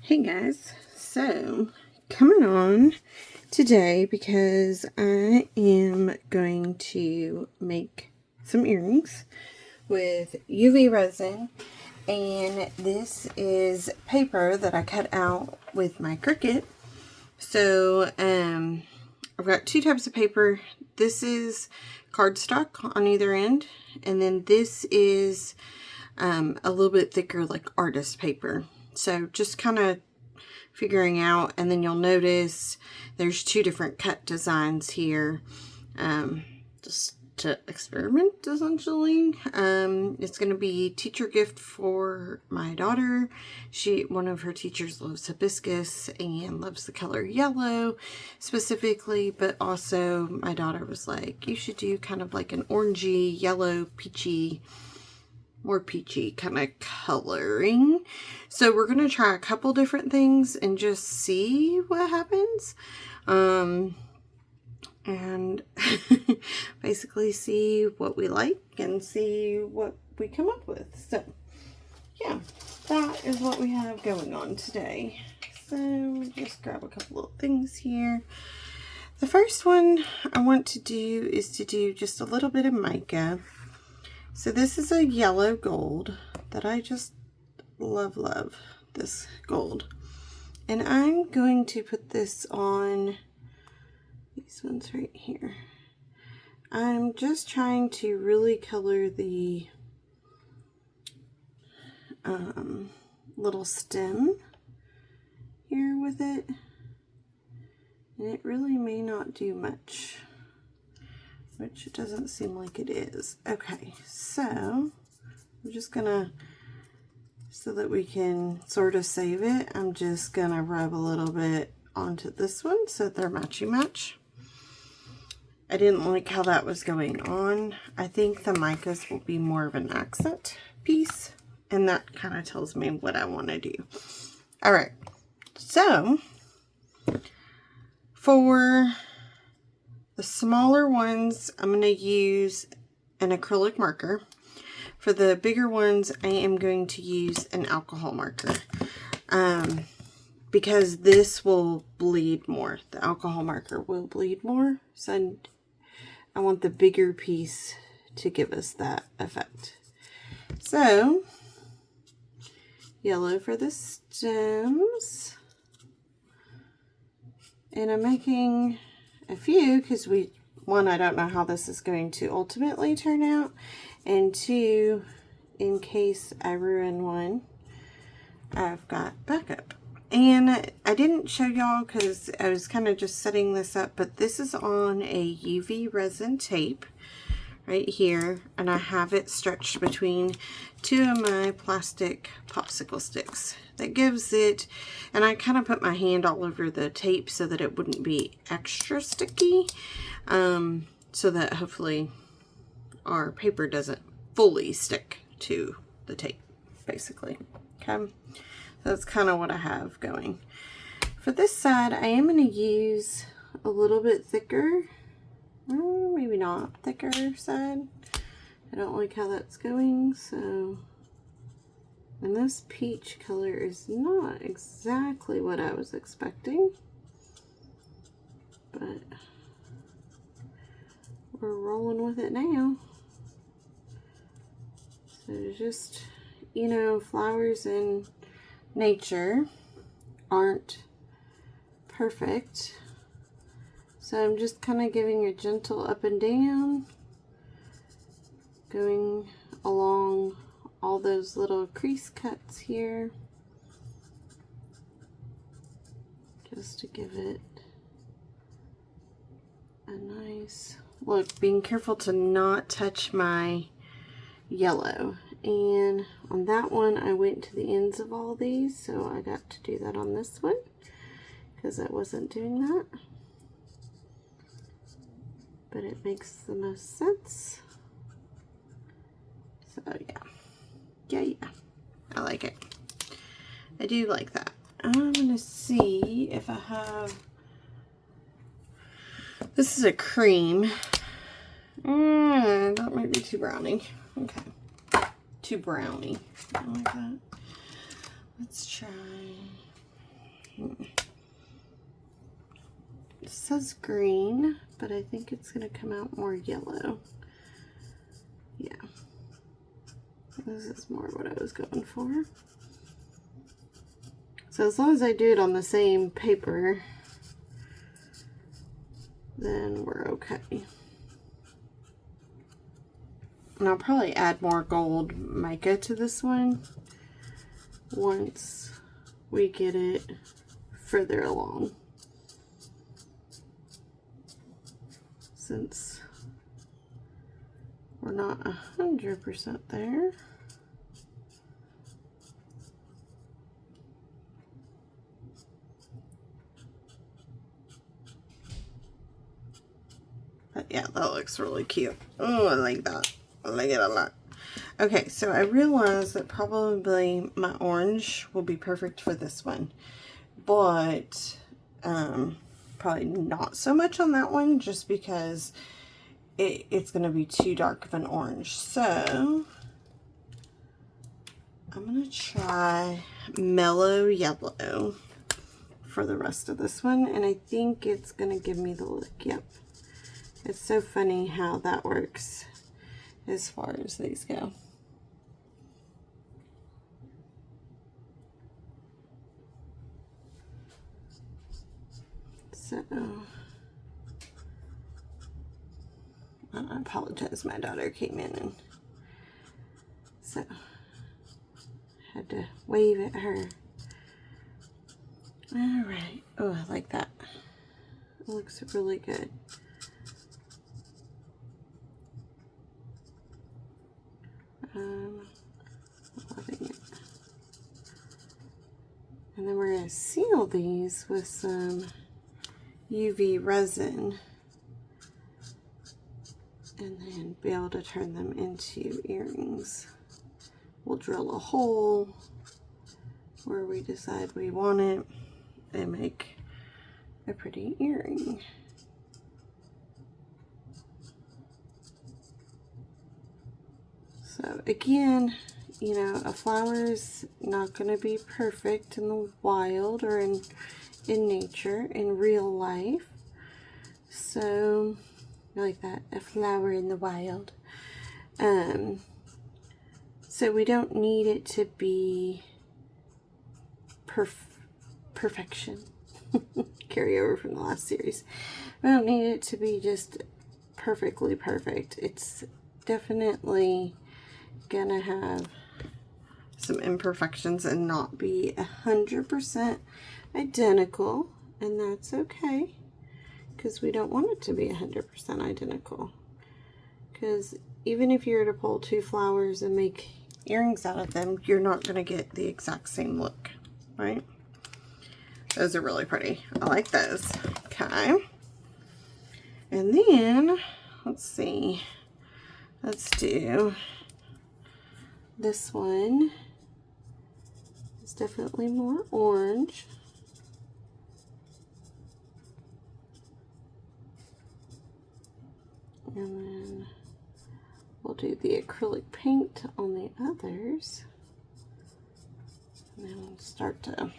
Hey guys, so coming on today because I am going to make some earrings with UV resin, and this is paper that I cut out with my Cricut. So I've got two types of paper. This is cardstock on either end, and then this is a little bit thicker, like artist paper. So just kind of figuring out, and then you'll notice there's two different cut designs here, just to experiment essentially. It's going to be teacher gift for my daughter. One of her teachers loves hibiscus and loves the color yellow specifically, but also my daughter was like, you should do kind of like an orangey, yellow, peachy, more peachy kind of coloring. So we're going to try a couple different things and just see what happens. And basically see what we like and see what we come up with. So yeah, that is what we have going on today. So just grab a couple of things here. The first one I want to do is to do just a little bit of mica. So this is a yellow gold that I just love this gold. And I'm going to put this on these ones right here. I'm just trying to really color the little stem here with it. And it really may not do much, which it doesn't seem like it is. Okay, so I'm just gonna, so that we can sort of save it, I'm just gonna rub a little bit onto this one so they're matchy match. I didn't like how that was going on. I think the micas will be more of an accent piece, and that kind of tells me what I want to do. All right, so for the smaller ones, I'm going to use an acrylic marker. For the bigger ones, I am going to use an alcohol marker, because this will bleed more. The alcohol marker will bleed more, so I want the bigger piece to give us that effect. So, yellow for the stems, and I'm making a few because one, I don't know how this is going to ultimately turn out, and two, in case I ruin one, I've got backup. And I didn't show y'all because I was kind of just setting this up, but this is on a UV resin tape right here, and I have it stretched between two of my plastic popsicle sticks. That gives it, and I kind of put my hand all over the tape so that it wouldn't be extra sticky, so that hopefully our paper doesn't fully stick to the tape, basically. Okay, that's kind of what I have going. For this side, I am going to use a little bit thicker, maybe not thicker side. I don't like how that's going, so, and this peach color is not exactly what I was expecting, but we're rolling with it now. So just, you know, flowers in nature aren't perfect. So I'm just kind of giving a gentle up and down, going along all those little crease cuts here, just to give it a nice look, being careful to not touch my yellow. And on that one, I went to the ends of all these, so I got to do that on this one because I wasn't doing that. But it makes the most sense. So yeah, I like it. I do like that. I'm gonna see if I have, this is a cream. That might be too brownie. Okay, too brownie. I like that. Let's try It says green, but I think it's going to come out more yellow. Yeah. This is more what I was going for. So as long as I do it on the same paper, then we're okay. And I'll probably add more gold mica to this one once we get it further along. Since we're not 100% there. But yeah, that looks really cute. Oh, I like that. I like it a lot. Okay, so I realized that probably my orange will be perfect for this one. But probably not so much on that one, just because it's going to be too dark of an orange. So I'm going to try mellow yellow for the rest of this one, and I think it's going to give me the look. Yep. It's so funny how that works as far as these go. So, I apologize, my daughter came in, and so had to wave at her. All right. Oh, I like that. It looks really good. Loving it. And then we're going to seal these with some UV resin and then be able to turn them into earrings. We'll drill a hole where we decide we want it and make a pretty earring. So again, you know, a flower is not going to be perfect in the wild or in nature, in real life. So, I like that, a flower in the wild. So we don't need it to be perfection. Carry over from the last series. We don't need it to be just perfectly perfect. It's definitely gonna have some imperfections and not be 100% identical, and that's okay, because we don't want it to be 100% identical. Because even if you were to pull two flowers and make earrings out of them, you're not going to get the exact same look, right? Those are really pretty. I like those. Okay. And then, let's see. Let's do this one. It's definitely more orange. And then we'll do the acrylic paint on the others. And then we'll start to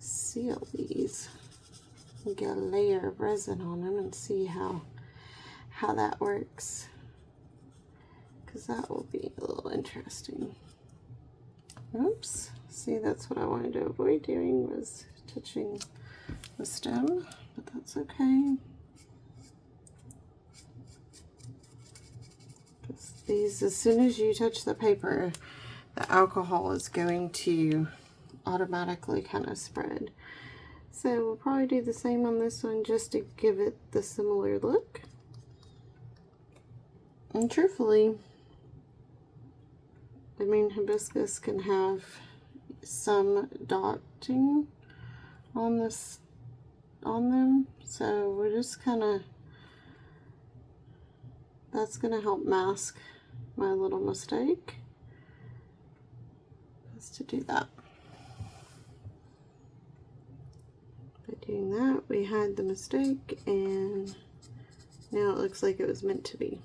seal these. We'll get a layer of resin on them and see how that works. Because that will be a little interesting. Oops. See, that's what I wanted to avoid doing, was touching the stem, but that's okay. These, as soon as you touch the paper, the alcohol is going to automatically kind of spread. So we'll probably do the same on this one just to give it the similar look. And truthfully, I mean, hibiscus can have some dotting on them, so we're just kind of, that's going to help mask my little mistake, is to do that. By doing that, we had the mistake, and now it looks like it was meant to be.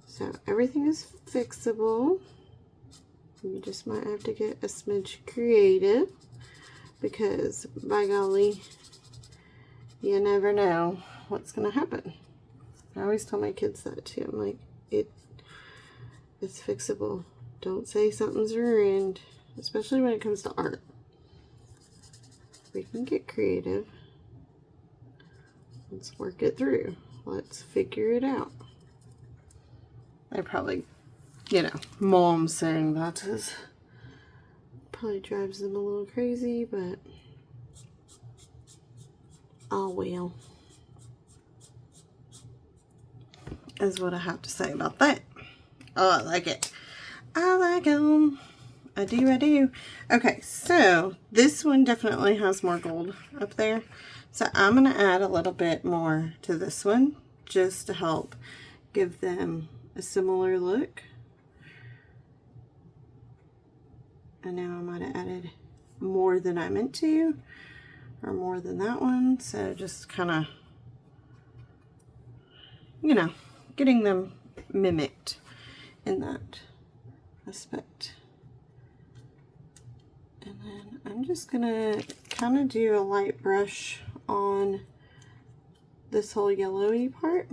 So everything is fixable. You just might have to get a smidge creative, because by golly, you never know what's going to happen. I always tell my kids that too. I'm like, it's fixable. Don't say something's ruined, especially when it comes to art. We can get creative. Let's work it through. Let's figure it out. I probably, Mom saying that is probably drives them a little crazy, but oh well, is what I have to say about that. Oh, I like it. I like them. I do. Okay, so this one definitely has more gold up there. So I'm going to add a little bit more to this one just to help give them a similar look. And now I might have added more than I meant to, or more than that one. So just kind of, getting them mimicked in that aspect. And then I'm just gonna kind of do a light brush on this whole yellowy part,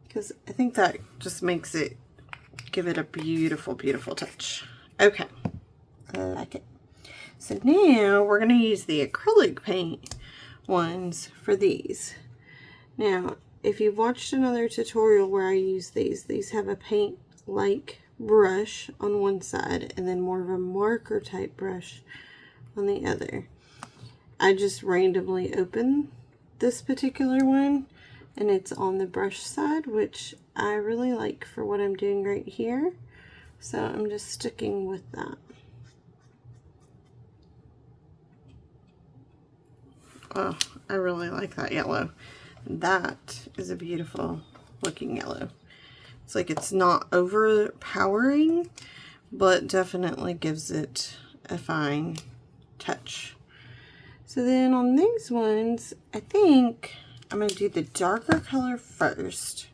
because I think that just makes it, give it a beautiful, beautiful touch. Okay, I like it. So now we're gonna use the acrylic paint ones for these. Now, if you've watched another tutorial where I use these have a paint-like brush on one side and then more of a marker type brush on the other. I just randomly open this particular one and it's on the brush side, which I really like for what I'm doing right here. So I'm just sticking with that. Oh, I really like that yellow. That is a beautiful looking yellow. It's like it's not overpowering, but definitely gives it a fine touch. So then on these ones, I think I'm going to do the darker color first.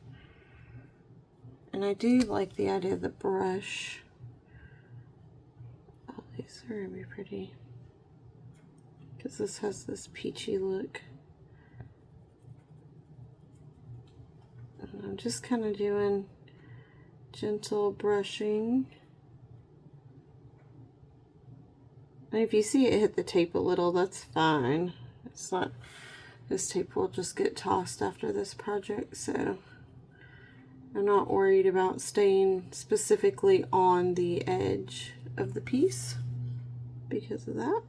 And I do like the idea of the brush. Oh, these are going to be pretty, because this has this peachy look. And I'm just kind of doing gentle brushing. And if you see it hit the tape a little, that's fine. It's not, this tape will just get tossed after this project, so I'm not worried about staying specifically on the edge of the piece because of that.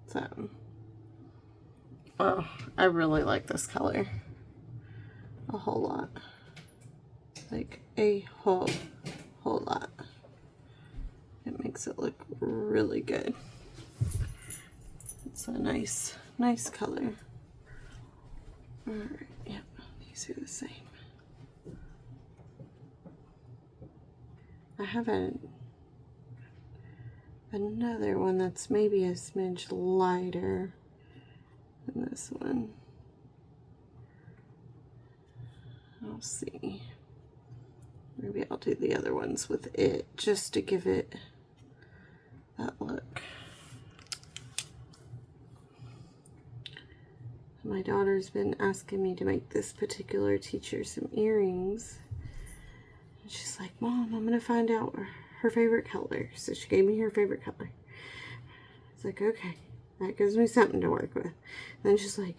So, oh, I really like this color a whole lot, like a whole lot. It makes it look really good. It's a nice color. All right, yep, these are the same. I have another one that's maybe a smidge lighter than this one. I'll see. Maybe I'll do the other ones with it just to give it that look. My daughter's been asking me to make this particular teacher some earrings. And she's like, Mom, I'm going to find out her favorite color. So she gave me her favorite color. It's like, okay, that gives me something to work with. And then she's like,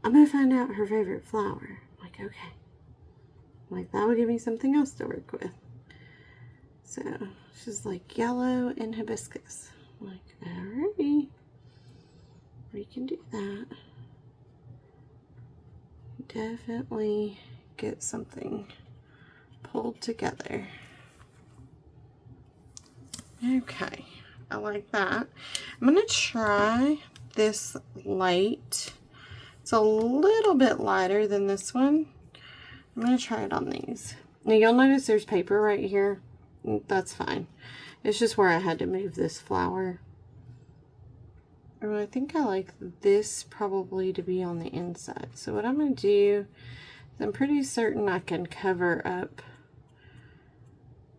I'm going to find out her favorite flower. I'm like, okay. I'm like, that would give me something else to work with. So she's like, yellow and hibiscus. I'm like, alrighty. We can do that. Definitely get something pulled together. Okay, I like that. I'm going to try this light. It's a little bit lighter than this one. I'm going to try it on these. Now you'll notice there's paper right here. That's fine. It's just where I had to move this flower. I think I like this probably to be on the inside. So what I'm going to do is I'm pretty certain I can cover up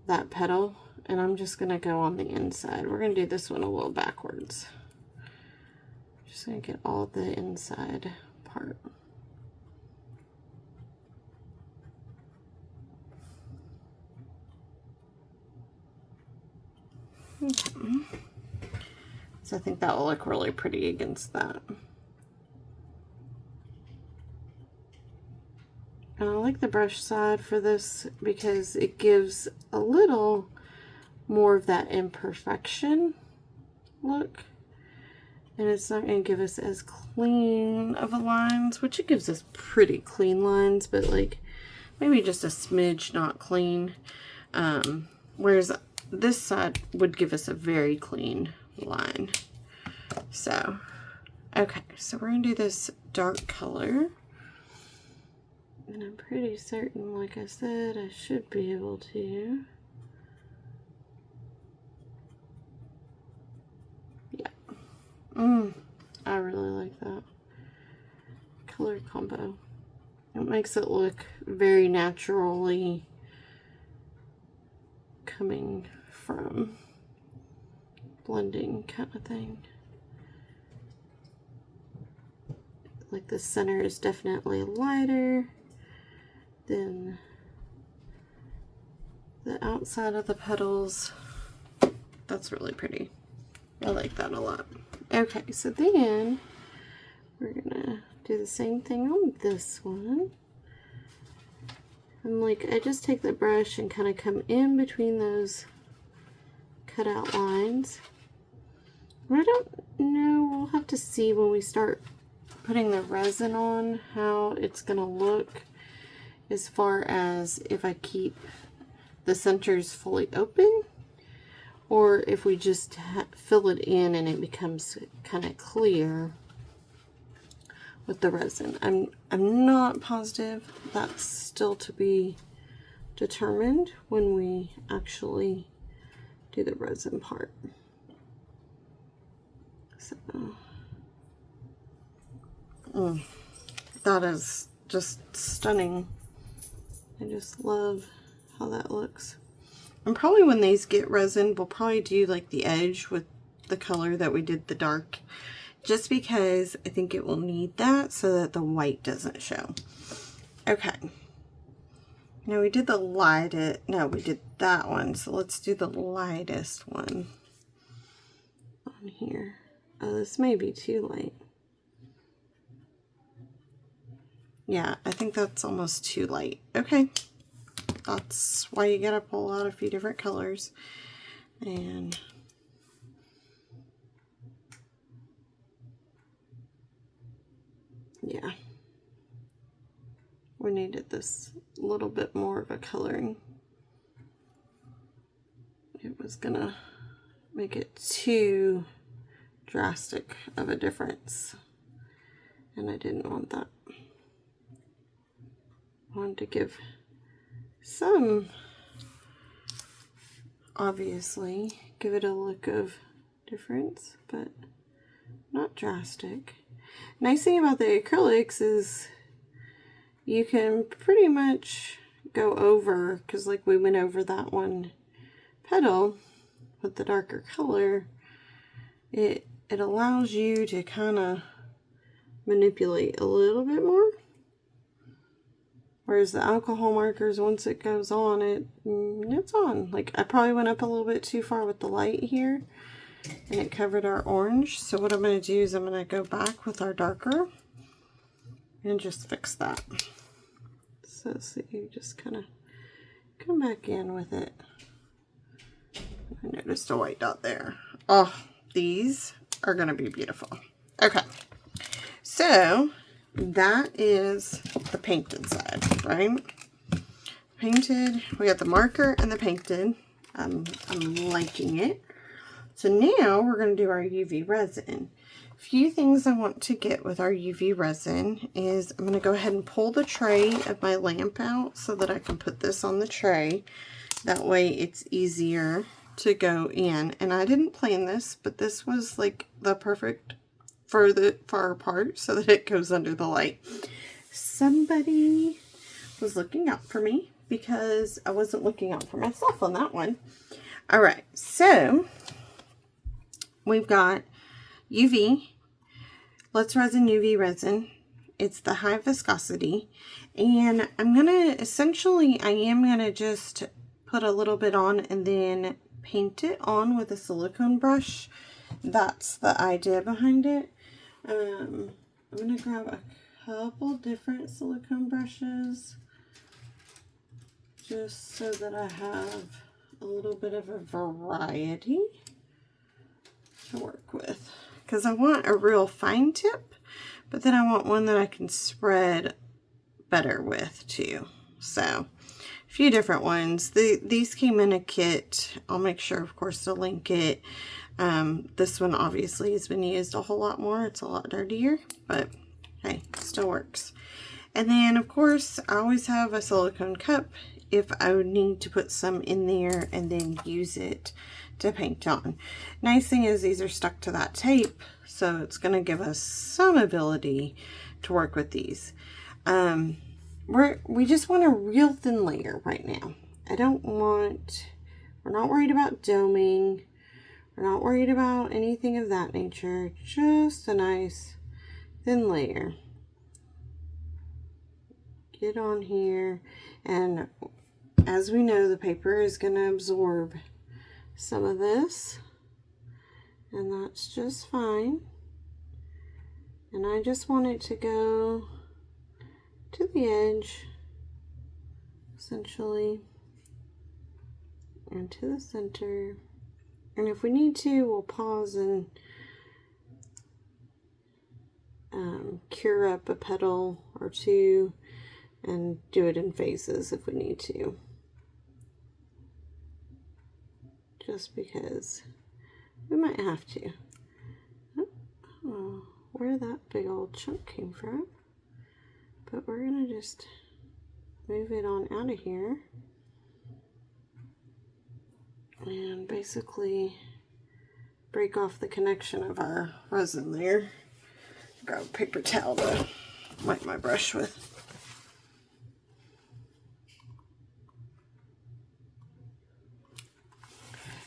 that petal, and I'm just going to go on the inside. We're going to do this one a little backwards. Just going to get all the inside part. Okay. So I think that will look really pretty against that. And I like the brush side for this because it gives a little more of that imperfection look. And it's not going to give us as clean of a lines, which it gives us pretty clean lines, but like maybe just a smidge not clean. Whereas this side would give us a very clean line. So, okay, so we're going to do this dark color. And I'm pretty certain, like I said, I should be able to. Yeah. I really like that color combo. It makes it look very naturally coming from blending kind of thing. Like the center is definitely lighter than the outside of the petals. That's really pretty. I like that a lot. Okay, so then we're gonna do the same thing on this one. And like, I just take the brush and kind of come in between those cut out lines. And I don't know, we'll have to see when we start putting the resin on how it's gonna look, as far as if I keep the centers fully open or if we just fill it in and it becomes kind of clear with the resin. I'm not positive. That's still to be determined when we actually do the resin part. So that is just stunning. I just love how that looks. And probably when these get resin, we'll probably do like the edge with the color that we did the dark, just because I think it will need that so that the white doesn't show. Okay. Now we did the lightest, no, we did that one. So let's do the lightest one on here. Oh, this may be too light. Yeah, I think that's almost too light. Okay. That's why you gotta pull out a few different colors. And yeah, we needed this little bit more of a coloring. It was gonna make it too drastic of a difference, and I didn't want that. I wanted to give some, obviously, give it a look of difference, but not drastic. Nice thing about the acrylics is you can pretty much go over, because like we went over that one petal with the darker color, it allows you to kind of manipulate a little bit more. Whereas the alcohol markers, once it goes on, it's on. Like, I probably went up a little bit too far with the light here, and it covered our orange. So what I'm going to do is I'm going to go back with our darker and just fix that. So you just kind of come back in with it. I noticed a white dot there. Oh, these are going to be beautiful. Okay, so that is the painted side, right? Painted, we got the marker and the painted. I'm liking it. So now we're going to do our UV resin. A few things I want to get with our UV resin is I'm going to go ahead and pull the tray of my lamp out so that I can put this on the tray. That way it's easier to go in. And I didn't plan this, but this was like the perfect far part so that it goes under the light. Somebody was looking out for me because I wasn't looking out for myself on that one. All right, so we've got UV. Let's Resin UV resin. It's the high viscosity. And I'm going to, essentially, I am going to just put a little bit on and then paint it on with a silicone brush. That's the idea behind it. I'm going to grab a couple different silicone brushes just so that I have a little bit of a variety to work with. Because I want a real fine tip, but then I want one that I can spread better with too. So a few different ones. These came in a kit. I'll make sure, of course, to link it. This one obviously has been used a whole lot more. It's a lot dirtier, but hey, still works. And then, of course, I always have a silicone cup if I would need to put some in there and then use it to paint on. Nice thing is these are stuck to that tape, so it's going to give us some ability to work with these. We just want a real thin layer right now. We're not worried about doming. We're not worried about anything of that nature. Just a nice thin layer. Get on here, and as we know, the paper is going to absorb some of this, and that's just fine. And I just want it to go to the edge, essentially, and to the center. And if we need to, we'll pause and cure up a petal or two and do it in phases if we need to. Just because we might have to. Oh, where that big old chunk came from. But we're going to just move it on out of here. And basically break off the connection of our resin there. Grab a paper towel to wipe my brush with.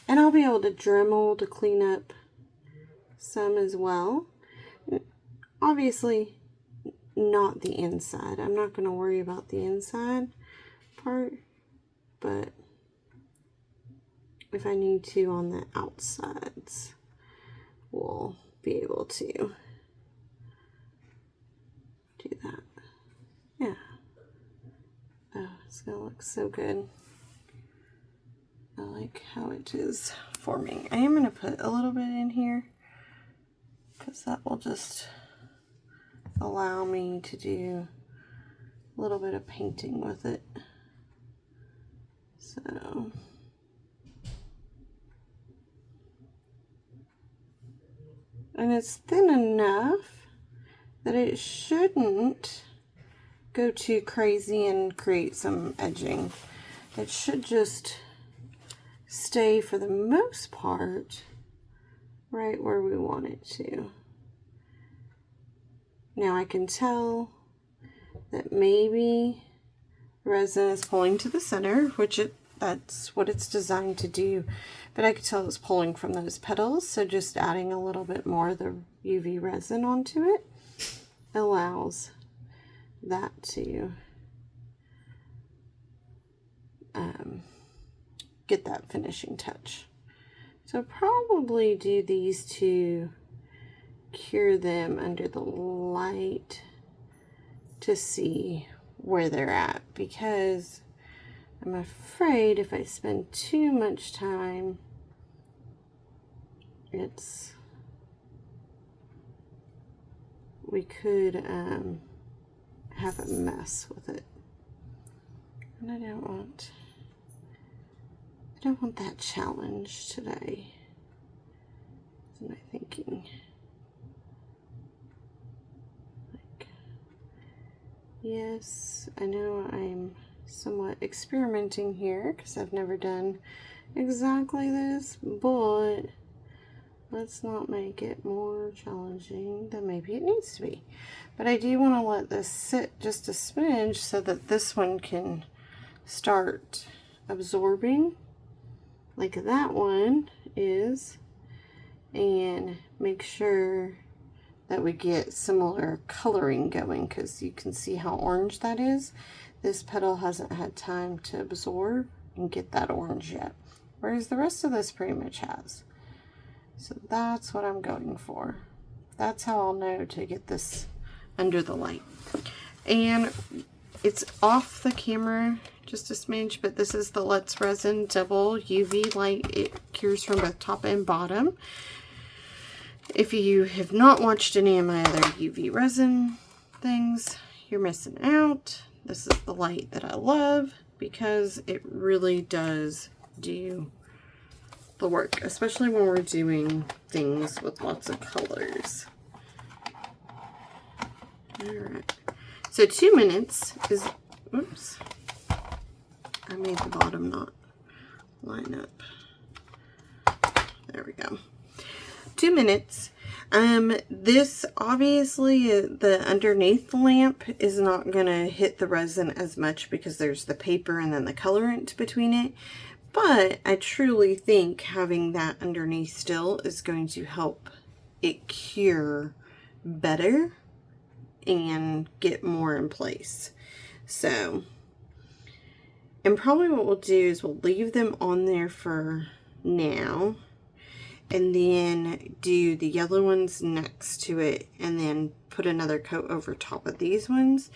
And I'll be able to Dremel to clean up some as well. Obviously, not the inside. I'm not going to worry about the inside part, but if I need to on the outsides, we'll be able to do that. Yeah. Oh, it's going to look so good. I like how it is forming. I am going to put a little bit in here because that will just allow me to do a little bit of painting with it. So and it's thin enough that it shouldn't go too crazy and create some edging. It should just stay, for the most part, right where we want it to. Now I can tell that maybe resin is pulling to the center, which that's what it's designed to do, but I could tell it's pulling from those petals, so just adding a little bit more of the UV resin onto it allows that to get that finishing touch. So probably do these to cure them under the light to see where they're at, because I'm afraid if I spend too much time, we could have a mess with it, and I don't want that challenge today. What am I thinking? Like, yes, I know I'm somewhat experimenting here because I've never done exactly this, but let's not make it more challenging than maybe it needs to be. But I do want to let this sit just a smidge so that this one can start absorbing like that one is, and make sure that we get similar coloring going, because you can see how orange that is. This petal hasn't had time to absorb and get that orange yet, whereas the rest of this pretty much has. So that's what I'm going for. That's how I'll know to get this under the light. And it's off the camera just a smidge, but this is the Let's Resin Double UV Light. It cures from both top and bottom. If you have not watched any of my other UV resin things, you're missing out. This is the light that I love because it really does do the work, especially when we're doing things with lots of colors. Alright, so 2 minutes is, oops, I made the bottom not line up. There we go. 2 minutes. This obviously, the underneath the lamp is not going to hit the resin as much because there's the paper and then the colorant between it. But I truly think having that underneath still is going to help it cure better and get more in place. So, and probably what we'll do is we'll leave them on there for now, and then do the yellow ones next to it, and then put another coat over top of these ones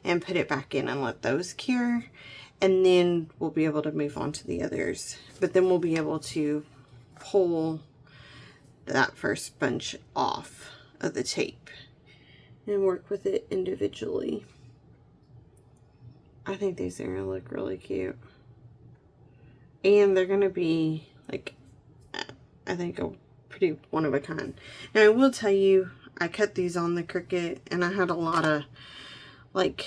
and put it back in and let those cure. And then we'll be able to move on to the others. But then we'll be able to pull that first bunch off of the tape and work with it individually. I think these are going to look really cute. And they're going to be, like, I think a pretty one of a kind. Now I will tell you, I cut these on the Cricut and I had a lot of, like,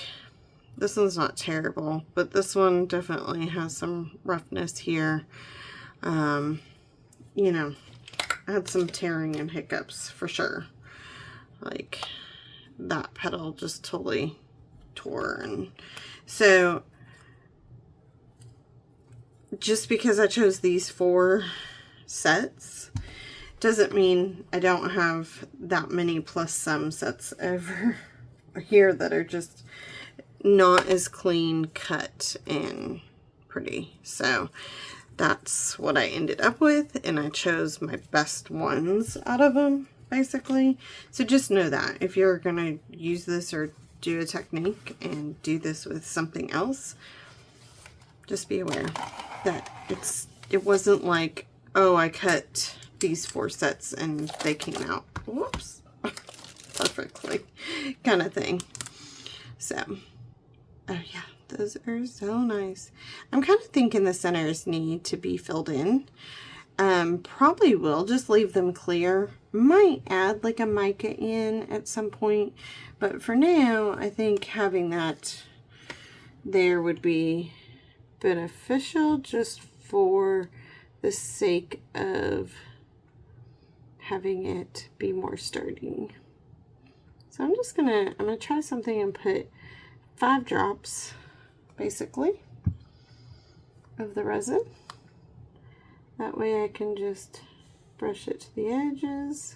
this one's not terrible, but this one definitely has some roughness here. You know, I had some tearing and hiccups for sure. Like, that petal just totally tore. And so, just because I chose these 4 sets doesn't mean I don't have that many plus some sets over here that are just not as clean cut and pretty. So that's what I ended up with, and I chose my best ones out of them, basically. So just know that if you're gonna use this or do a technique and do this with something else, just be aware that it wasn't like, oh, I cut these 4 sets and they came out, whoops, perfectly, kind of thing. So, oh yeah, those are so nice. I'm kind of thinking the centers need to be filled in. Probably will just leave them clear. Might add like a mica in at some point, but for now, I think having that there would be beneficial just for the sake of having it be more sturdy. So I'm gonna try something and put 5 drops basically of the resin. That way I can just brush it to the edges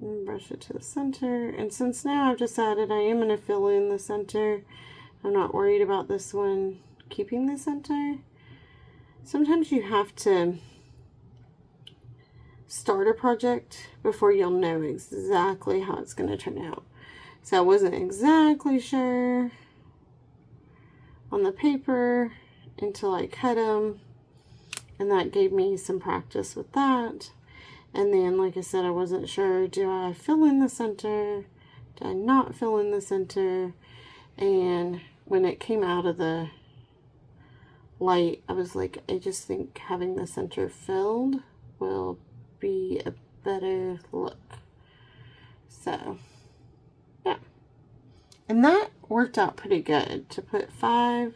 and brush it to the center. And since now I've decided I am going to fill in the center, I'm not worried about this one keeping the center. Sometimes you have to start a project before you'll know exactly how it's going to turn out. So I wasn't exactly sure on the paper until I cut them, and that gave me some practice with that. And then, like I said, I wasn't sure, do I fill in the center? Do I not fill in the center? And when it came out of the light, I was like, I just think having the center filled will be a better look. So, yeah. And that worked out pretty good to put 5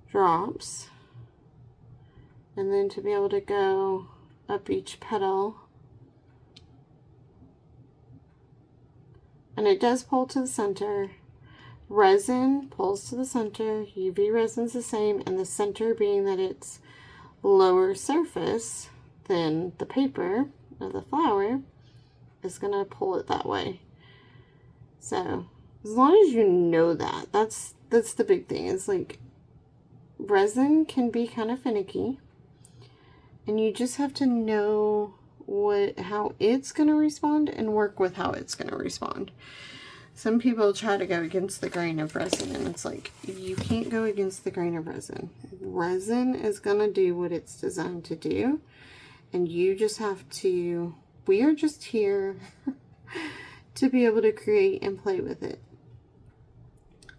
drops And then to be able to go up each petal. And it does pull to the center. Resin pulls to the center. UV resin's the same, and the center being that it's lower surface than the paper of the flower is going to pull it that way. So as long as you know that, that's the big thing. It's like resin can be kind of finicky, and you just have to know how it's going to respond and work with how it's going to respond. Some people try to go against the grain of resin, and it's like, you can't go against the grain of resin. Resin is going to do what it's designed to do, and you just have to, we are just here to be able to create and play with it.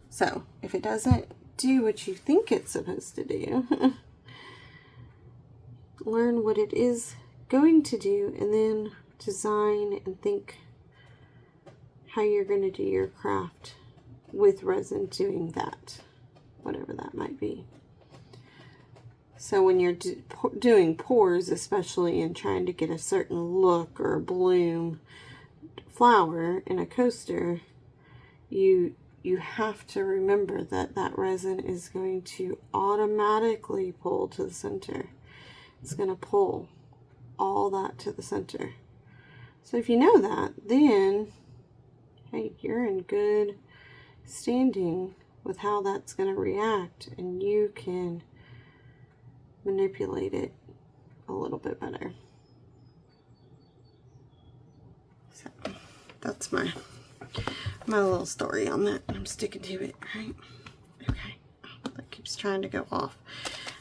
So if it doesn't do what you think it's supposed to do, learn what it is going to do, and then design and think how you're going to do your craft with resin doing that, whatever that might be. So when you're doing pours, especially, and trying to get a certain look or a bloom flower in a coaster, you have to remember that that resin is going to automatically pull to the center. It's going to pull all that to the center. So if you know that, then hey, you're in good standing with how that's going to react, and you can manipulate it a little bit better. So that's my little story on that. I'm sticking to it, right? Okay. Oh, that keeps trying to go off.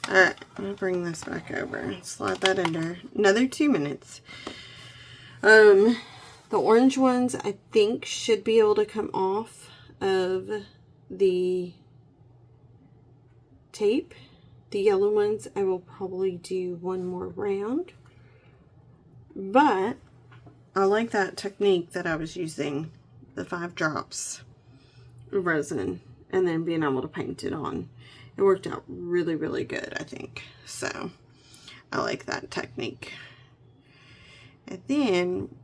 Alright, I'm going to bring this back over and slide that in there. Another 2 minutes. The orange ones, I think, should be able to come off of the tape. The yellow ones, I will probably do one more round. But I like that technique that I was using, the 5 drops of resin, and then being able to paint it on. It worked out really, really good, I think. So I like that technique. And then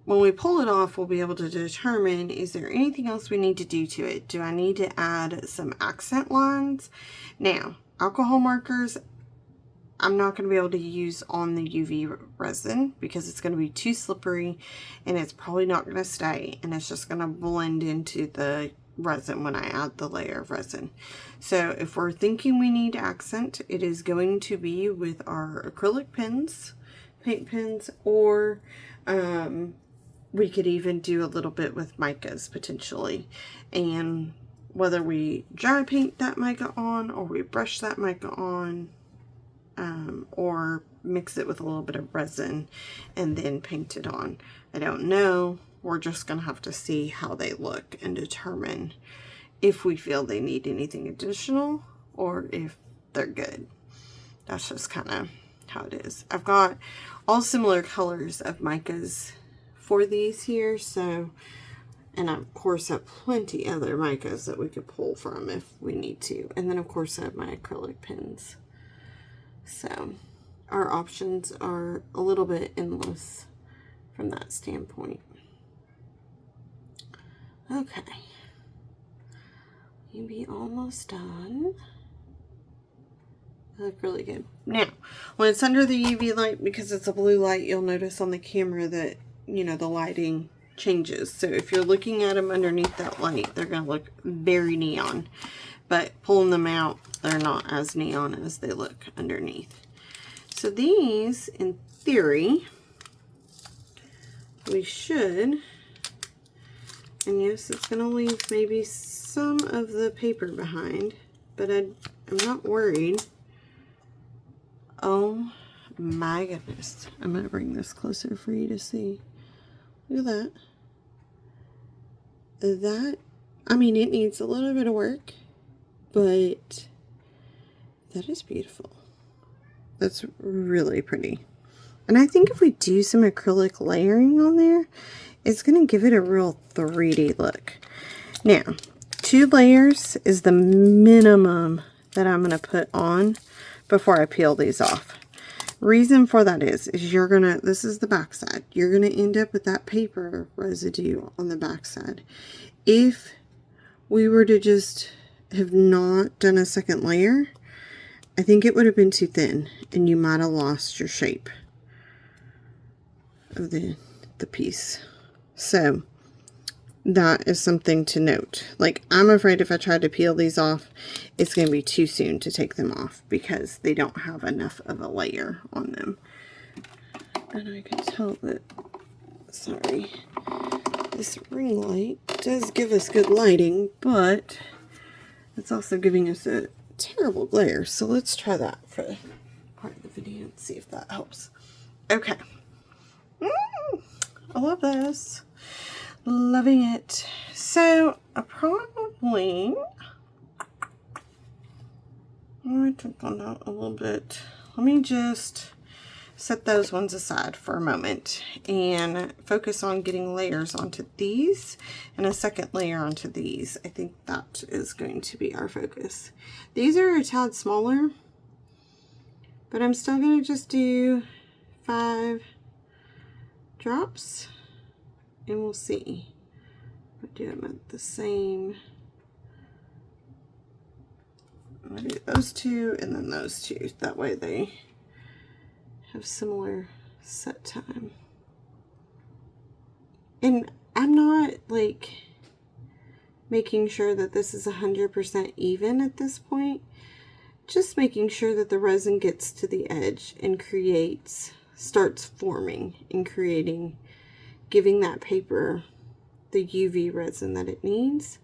when we pull it off, we'll be able to determine, is there anything else we need to do to it? Do I need to add some accent lines? Now, alcohol markers, I'm not going to be able to use on the UV resin because it's going to be too slippery, and it's probably not going to stay, and it's just going to blend into the resin when I add the layer of resin. So if we're thinking we need accent, it is going to be with our acrylic pens, paint pens, or we could even do a little bit with micas potentially. And whether we dry paint that mica on, or we brush that mica on, or mix it with a little bit of resin and then paint it on, I don't know. We're just going to have to see how they look and determine if we feel they need anything additional or if they're good. That's just kind of how it is. I've got all similar colors of micas for these here, so, and of course I have plenty other micas that we could pull from if we need to. And then of course I have my acrylic pens. So our options are a little bit endless from that standpoint. Okay, maybe almost done. They look really good. Now, when it's under the UV light, because it's a blue light, you'll notice on the camera that, you know, the lighting changes. So if you're looking at them underneath that light, they're going to look very neon. But pulling them out, they're not as neon as they look underneath. So these, in theory, we should... And yes, it's going to leave maybe some of the paper behind, but I'm not worried. Oh my goodness. I'm going to bring this closer for you to see. Look at that. That, I mean, it needs a little bit of work, but that is beautiful. That's really pretty. And I think if we do some acrylic layering on there, it's going to give it a real 3D look. Now, 2 layers is the minimum that I'm going to put on before I peel these off. Reason for that is you're gonna, this is the back side, you're gonna end up with that paper residue on the back side. If we were to just have not done a second layer, I think it would have been too thin and you might have lost your shape of the piece. So that is something to note. Like, I'm afraid if I try to peel these off, it's going to be too soon to take them off because they don't have enough of a layer on them. And I can tell that, sorry, this ring light does give us good lighting, but it's also giving us a terrible glare. So let's try that for part of the video and see if that helps. Okay. I love this. Loving it. So I probably, I took on that a little bit. Let me just set those ones aside for a moment and focus on getting layers onto these and a second layer onto these. I think that is going to be our focus. These are a tad smaller, but I'm still going to just do 5 drops and we'll see. I'll do them at the same. I'm going to do those 2 and then those 2. That way they have similar set time. And I'm not like making sure that this is 100% even at this point. Just making sure that the resin gets to the edge and starts forming and creating, giving that paper the UV resin that it needs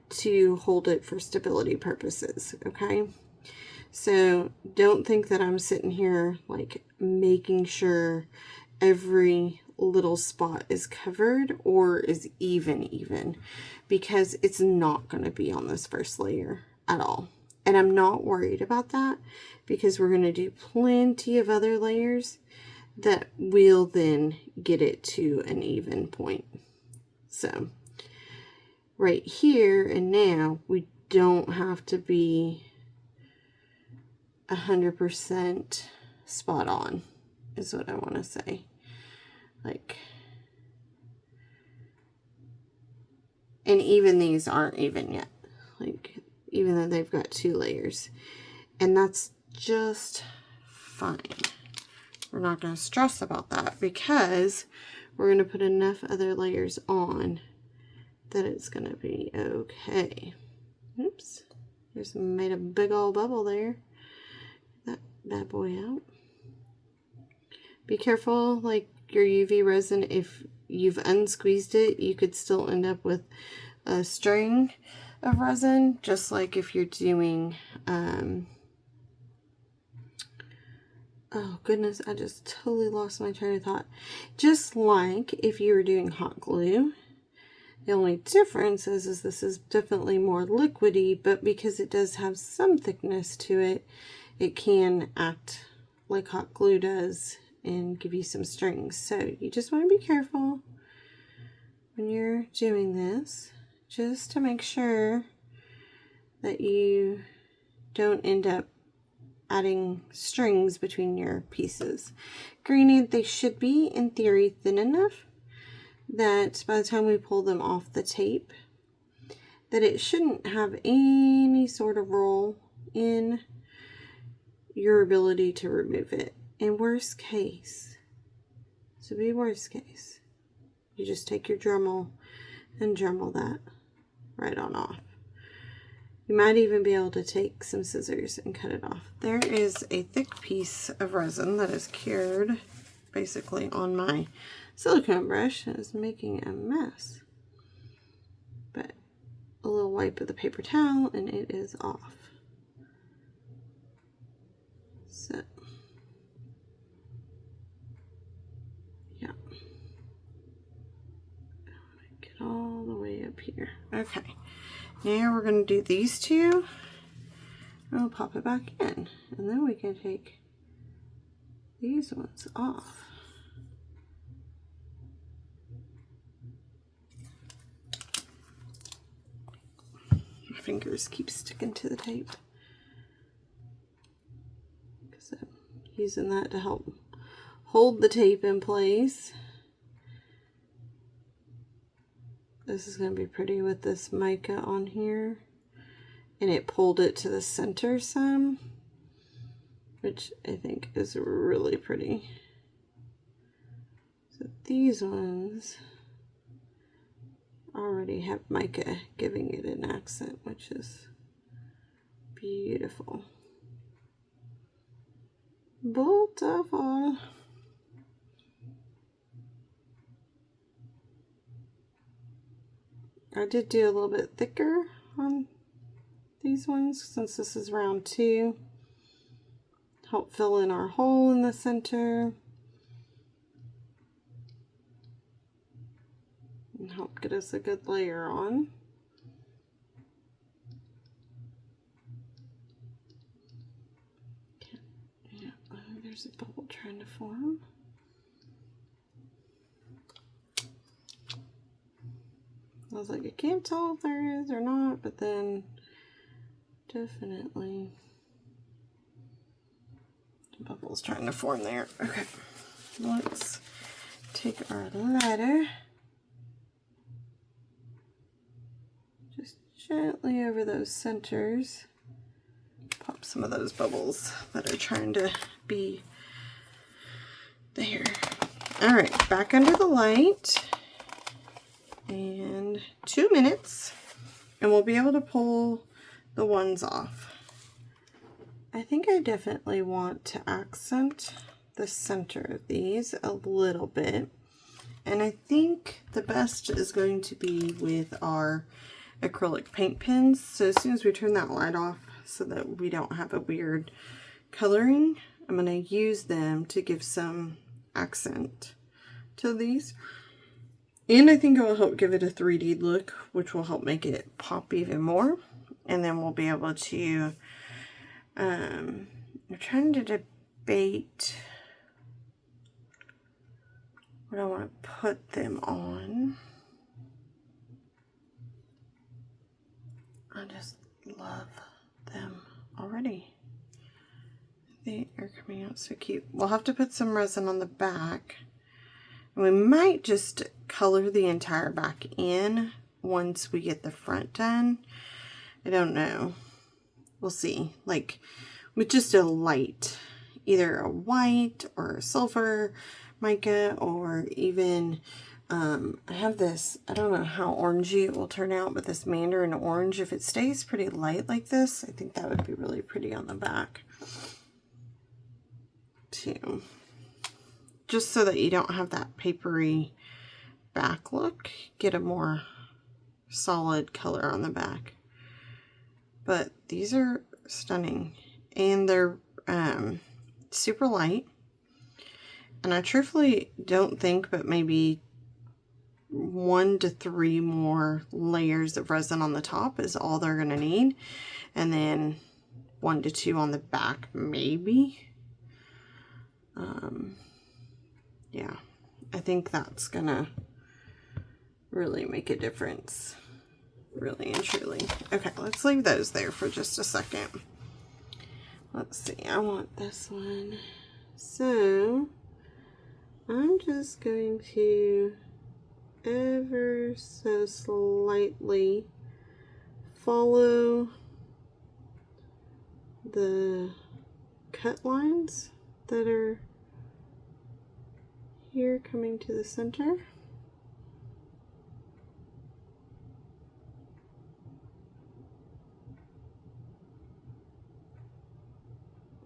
to hold it for stability purposes, okay? So don't think that I'm sitting here like making sure every little spot is covered or is even, because it's not going to be on this first layer at all. And I'm not worried about that because we're going to do plenty of other layers that will then get it to an even point. So right here and now, we don't have to be 100% spot on, is what I want to say. Like, and even these aren't even yet. Like, even though they've got 2 layers. And that's just fine. We're not going to stress about that because we're going to put enough other layers on that it's going to be okay. Oops. Just made a big old bubble there. That bad boy out. Be careful, like your UV resin, if you've unsqueezed it, you could still end up with a string of resin, just like if you're doing, oh goodness, I just totally lost my train of thought. Just like if you were doing hot glue. The only difference is this is definitely more liquidy, but because it does have some thickness to it, it can act like hot glue does and give you some strings. So you just want to be careful when you're doing this, just to make sure that you don't end up adding strings between your pieces. Granted, they should be, in theory, thin enough that by the time we pull them off the tape, that it shouldn't have any sort of roll in your ability to remove it. In worst case, to be worst case, you just take your Dremel and Dremel that right on off. You might even be able to take some scissors and cut it off. There is a thick piece of resin that is cured basically on my silicone brush and is making a mess. But a little wipe of the paper towel and it is off. So, yeah. Get all the way up here. Okay. Now we're going to do these 2. And we'll pop it back in. And then we can take these ones off. My fingers keep sticking to the tape. So using that to help hold the tape in place. This is going to be pretty with this mica on here. And it pulled it to the center some, which I think is really pretty. So these ones already have mica giving it an accent, which is beautiful. Beautiful. I did do a little bit thicker on these ones since this is round 2. Help fill in our hole in the center. And help get us a good layer on. Yeah, there's a bubble trying to form. I was like, I can't tell if there is or not, but then definitely the bubble's trying to form there. Okay, let's take our ladder, just gently over those centers, pop some of those bubbles that are trying to be there. All right, back under the light. And 2 minutes and we'll be able to pull the ones off. I think I definitely want to accent the center of these a little bit, and I think the best is going to be with our acrylic paint pens. So as soon as we turn that light off so that we don't have a weird coloring, I'm going to use them to give some accent to these. And I think it will help give it a 3D look, which will help make it pop even more. And then we'll be able to, I'm trying to debate what I want to put them on. I just love them already. They are coming out so cute. We'll have to put some resin on the back. We might just color the entire back in once we get the front done. I don't know. We'll see. Like with just a light, either a white or a silver mica, or even I have this, I don't know how orangey it will turn out, but this mandarin orange, if it stays pretty light like this, I think that would be really pretty on the back too. Just so that you don't have that papery back look, get a more solid color on the back. But these are stunning, and they're super light, and I truthfully don't think but maybe 1 to 3 more layers of resin on the top is all they're gonna need, and then 1 to 2 on the back maybe. Yeah, I think that's gonna really make a difference, really and truly. Okay, let's leave those there for just a second. Let's see, I want this one. So I'm just going to ever so slightly follow the cut lines that are here coming to the center.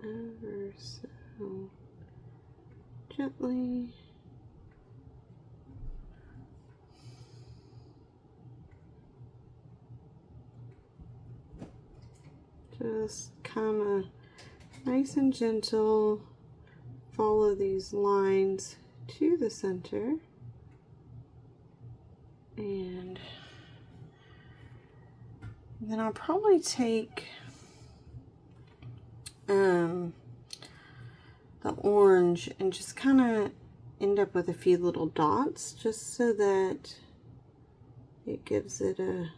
Ever so gently. Just kind of nice and gentle, follow these lines to the center, and then I'll probably take the orange and just kind of end up with a few little dots, just so that it gives it a,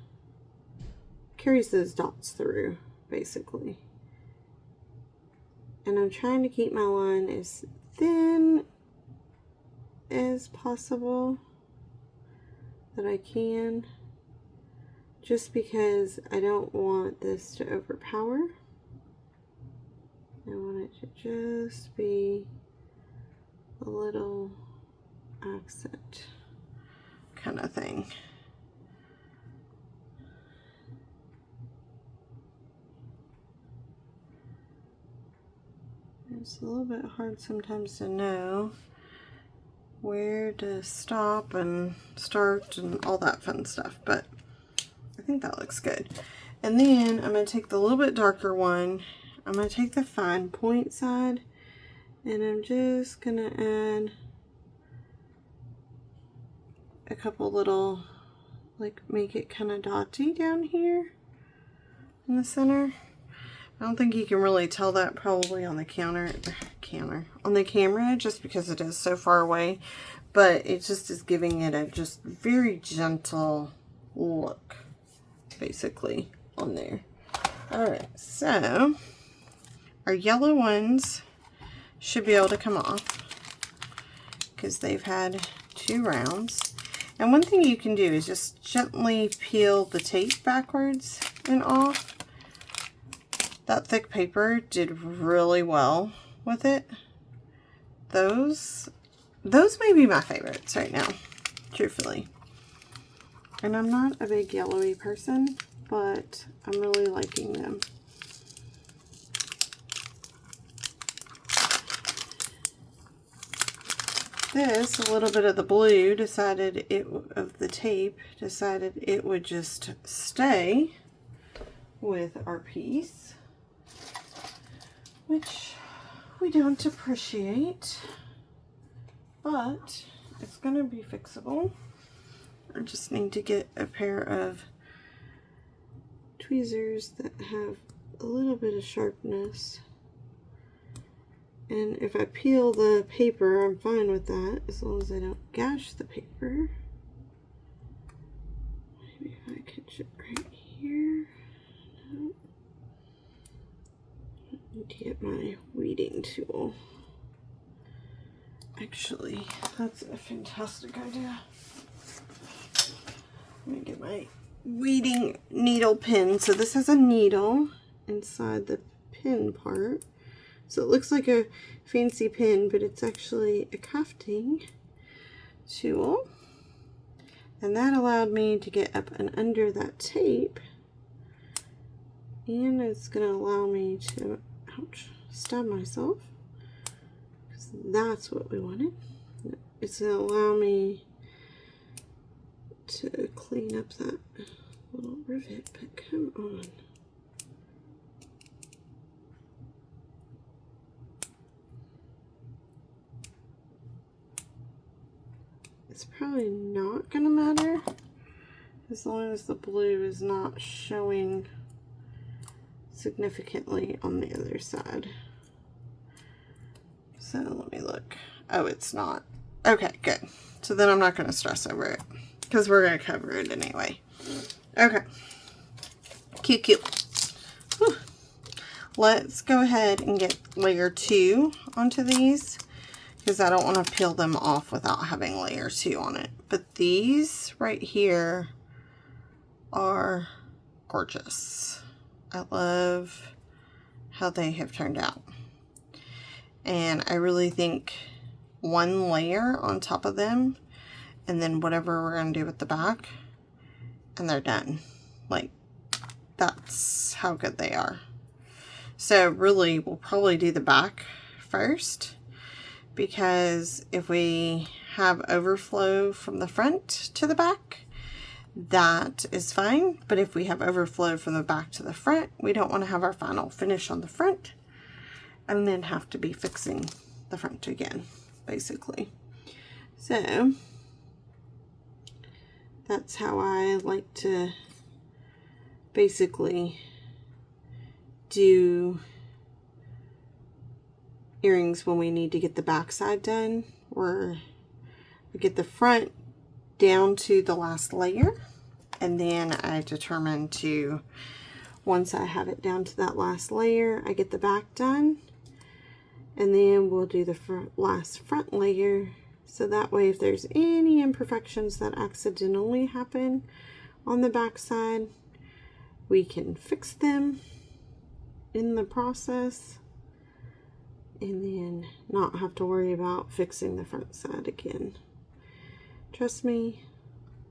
carries those dots through basically. And I'm trying to keep my line as thin as possible that I can, just because I don't want this to overpower. I want it to just be a little accent kind of thing. It's a little bit hard sometimes to know where to stop and start and all that fun stuff, but I think that looks good. And then I'm going to take the little bit darker one. I'm going to take the fine point side, and I'm just going to add a couple little, like, make it kind of dotty down here in the center. I don't think you can really tell that probably on the on the camera, just because it is so far away, but it just is giving it a just very gentle look, basically, on there. Alright, so our yellow ones should be able to come off because they've had 2 rounds. And one thing you can do is just gently peel the tape backwards and off. That thick paper did really well with it. Those may be my favorites right now, truthfully. And I'm not a big yellowy person, but I'm really liking them. This, a little bit of the blue, of the tape, decided it would just stay with our piece, which we don't appreciate, but it's going to be fixable. I just need to get a pair of tweezers that have a little bit of sharpness. And if I peel the paper, I'm fine with that, as long as I don't gash the paper. Maybe if I catch it right here. No. I need to get my weeding tool. Actually, that's a fantastic idea. Let me get my weeding needle pin. So this has a needle inside the pin part. So it looks like a fancy pin, but it's actually a crafting tool. And that allowed me to get up and under that tape. And it's going to allow me to, ouch, stab myself. Because that's what we wanted. It's going to allow me to clean up that little rivet, but come on. It's probably not going to matter as long as the blue is not showing significantly on the other side. So let me look. Oh, it's not. Okay, good. So then I'm not going to stress over it because we're going to cover it anyway. Okay. Cute, cute. Whew. Let's go ahead and get layer 2 onto these, because I don't want to peel them off without having layer 2 on it. But these right here are gorgeous. I love how they have turned out. And I really think one layer on top of them, and then whatever we're going to do with the back, and they're done. Like, that's how good they are. So really, we'll probably do the back first, because if we have overflow from the front to the back, that is fine. But if we have overflow from the back to the front, we don't want to have our final finish on the front and then have to be fixing the front again, basically. So that's how I like to basically do earrings when we need to get the back side done, where we get the front down to the last layer, and then I determine to, once I have it down to that last layer, I get the back done, And then we'll do the last front layer. So that way, if there's any imperfections that accidentally happen on the back side, we can fix them in the process and then not have to worry about fixing the front side again. Trust me,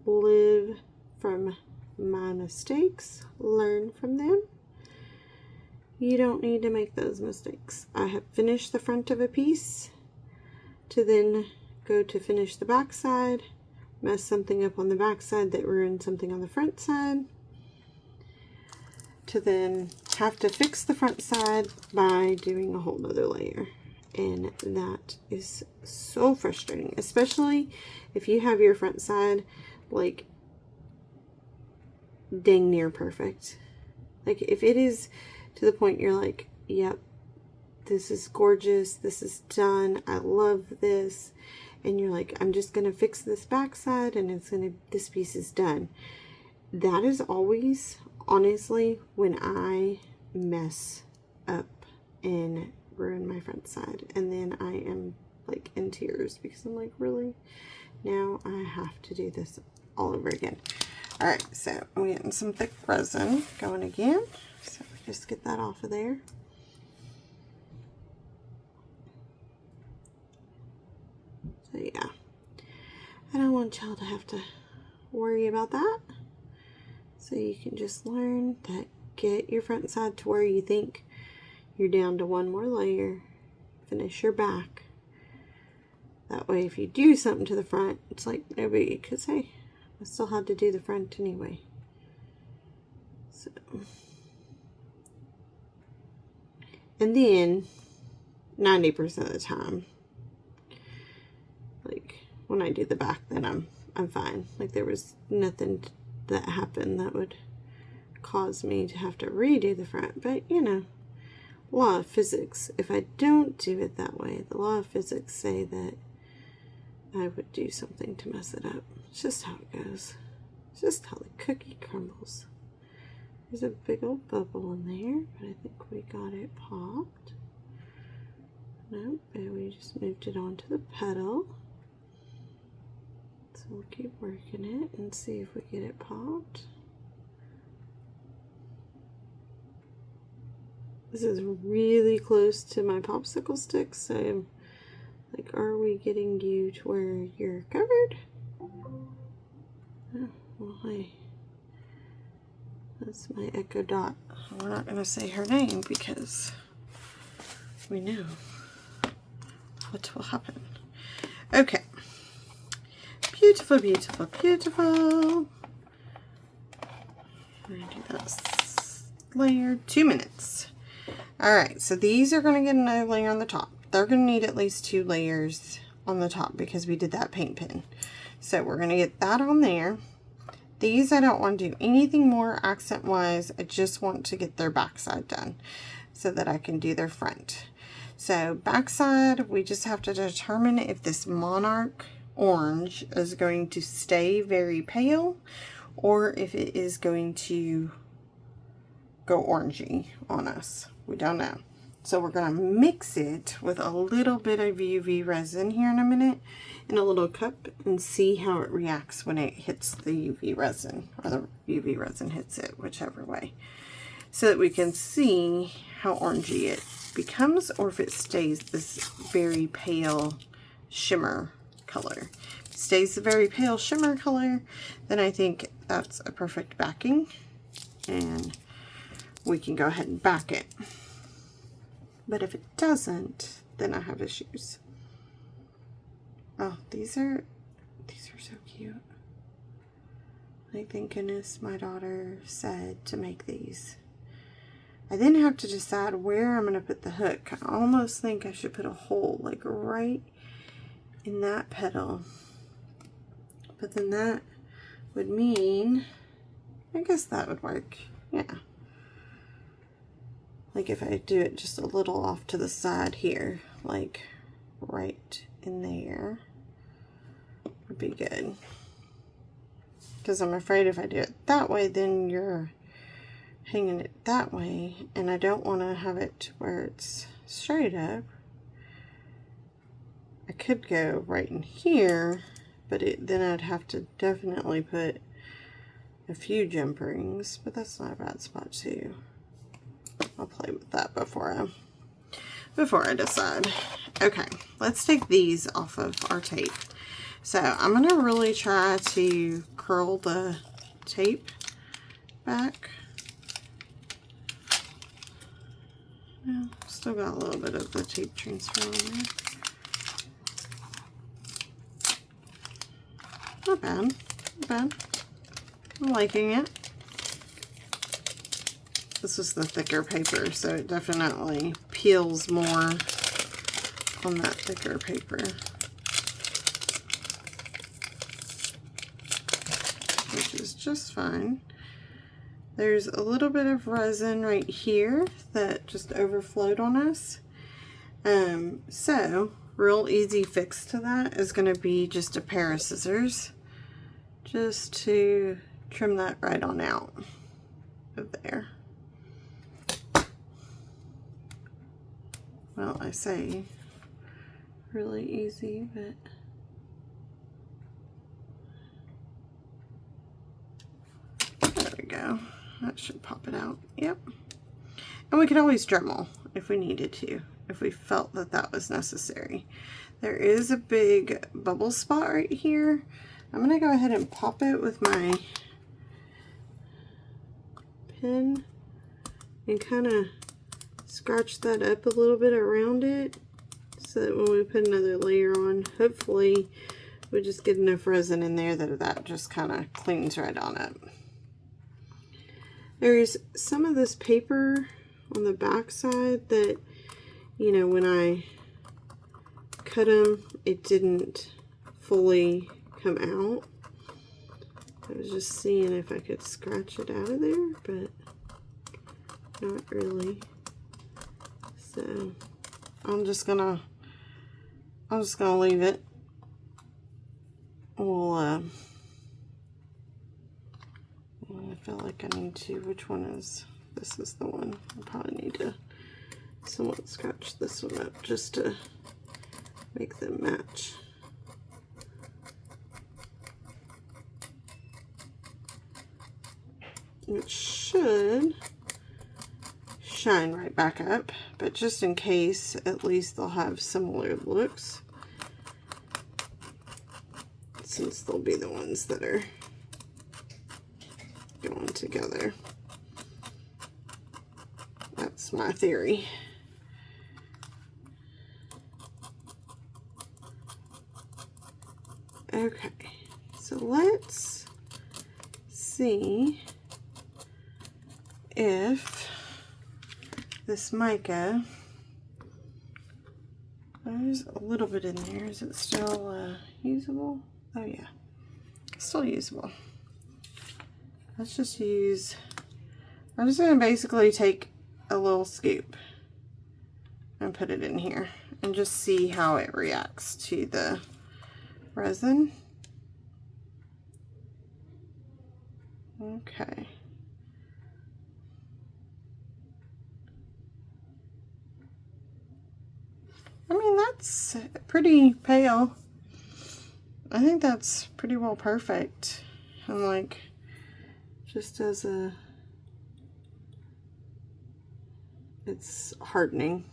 live from my mistakes, learn from them. You don't need to make those mistakes. I have finished the front of a piece to then go to finish the back side, mess something up on the back side that ruined something on the front side, to then have to fix the front side by doing a whole nother layer. And that is so frustrating, especially if you have your front side like dang near perfect. Like if it is to the point you're like, yep, this is gorgeous, this is done, I love this, and you're like, I'm just gonna fix this back side and this piece is done. That is always, honestly, when I mess up and ruin my front side, and then I am like in tears because I'm like, really? Now I have to do this all over again. Alright, so I'm getting some thick resin going again. So just get that off of there. So yeah, I don't want y'all to have to worry about that. So you can just learn that, get your front side to where you think you're down to one more layer, finish your back. That way if you do something to the front, it's like no biggie, because hey, I still had to do the front anyway. So, and then 90% of the time, like when I do the back, then I'm fine. Like there was nothing that happened that would cause me to have to redo the front. But you know, law of physics, if I don't do it that way, the law of physics say that I would do something to mess it up. It's just how it goes. It's just how the cookie crumbles. There's a big old bubble in there, but I think we got it popped. Nope, and we just moved it onto the petal. So we'll keep working it and see if we get it popped. This is really close to my popsicle stick, so I'm like, are we getting you to where you're covered? Oh, well, hey. That's my Echo Dot. We're not going to say her name because we know what will happen. Okay. Beautiful, beautiful, beautiful. I'm going to do that layer, 2 minutes. Alright, so these are going to get another layer on the top. They're going to need at least 2 layers on the top because we did that paint pen. So we're going to get that on there. These I don't want to do anything more accent wise. I just want to get their backside done so that I can do their front. So backside, we just have to determine if this monarch orange is going to stay very pale or if it is going to go orangey on us. We don't know. So we're going to mix it with a little bit of UV resin here in a minute in a little cup and see how it reacts when it hits the UV resin, or the UV resin hits it, whichever way, so that we can see how orangey it becomes or if it stays this very pale shimmer color. If it stays the very pale shimmer color, then I think that's a perfect backing and we can go ahead and back it. But if it doesn't, then I have issues. Oh, these are so cute. Like, thank goodness my daughter said to make these. I then have to decide where I'm going to put the hook. I almost think I should put a hole like right in that petal. But then that would mean, I guess that would work. Yeah. Like if I do it just a little off to the side here, like right in there, would be good. Because I'm afraid if I do it that way, then you're hanging it that way, and I don't want to have it where it's straight up. could go right in here, but then I'd have to definitely put a few jump rings, but that's not a bad spot too. I'll play with that before I decide. Okay, let's take these off of our tape. So I'm going to really try to curl the tape back. Well, still got a little bit of the tape transfer on there. Not bad, not bad. I'm liking it. This is the thicker paper, so it definitely peels more on that thicker paper, which is just fine. There's a little bit of resin right here that just overflowed on us. So real easy fix to that is going to be just a pair of scissors, just to trim that right on out of there. Well, I say really easy, but there we go. That should pop it out. Yep. And we could always Dremel if we needed to, if we felt that that was necessary. There is a big bubble spot right here. I'm going to go ahead and pop it with my pen and kind of scratch that up a little bit around it, so that when we put another layer on, hopefully we just get enough resin in there that just kind of cleans right on up. There's some of this paper on the back side that, you know, when I cut them, it didn't fully come out. I was just seeing if I could scratch it out of there, but not really. So I'm just gonna leave it. We'll I feel like I need to, which one is, this is the one. I probably need to somewhat scratch this one up just to make them match. It should shine right back up, but just in case, at least they'll have similar looks, since they'll be the ones that are going together. That's my theory. Okay, so let's see if this mica, there's a little bit in there. Is it still usable? Oh yeah, still usable. Let's just use, I'm just going to basically take a little scoop and put it in here and just see how it reacts to the resin. Okay. I mean, that's pretty pale. I think that's pretty well perfect. And like, just as a, it's hardening.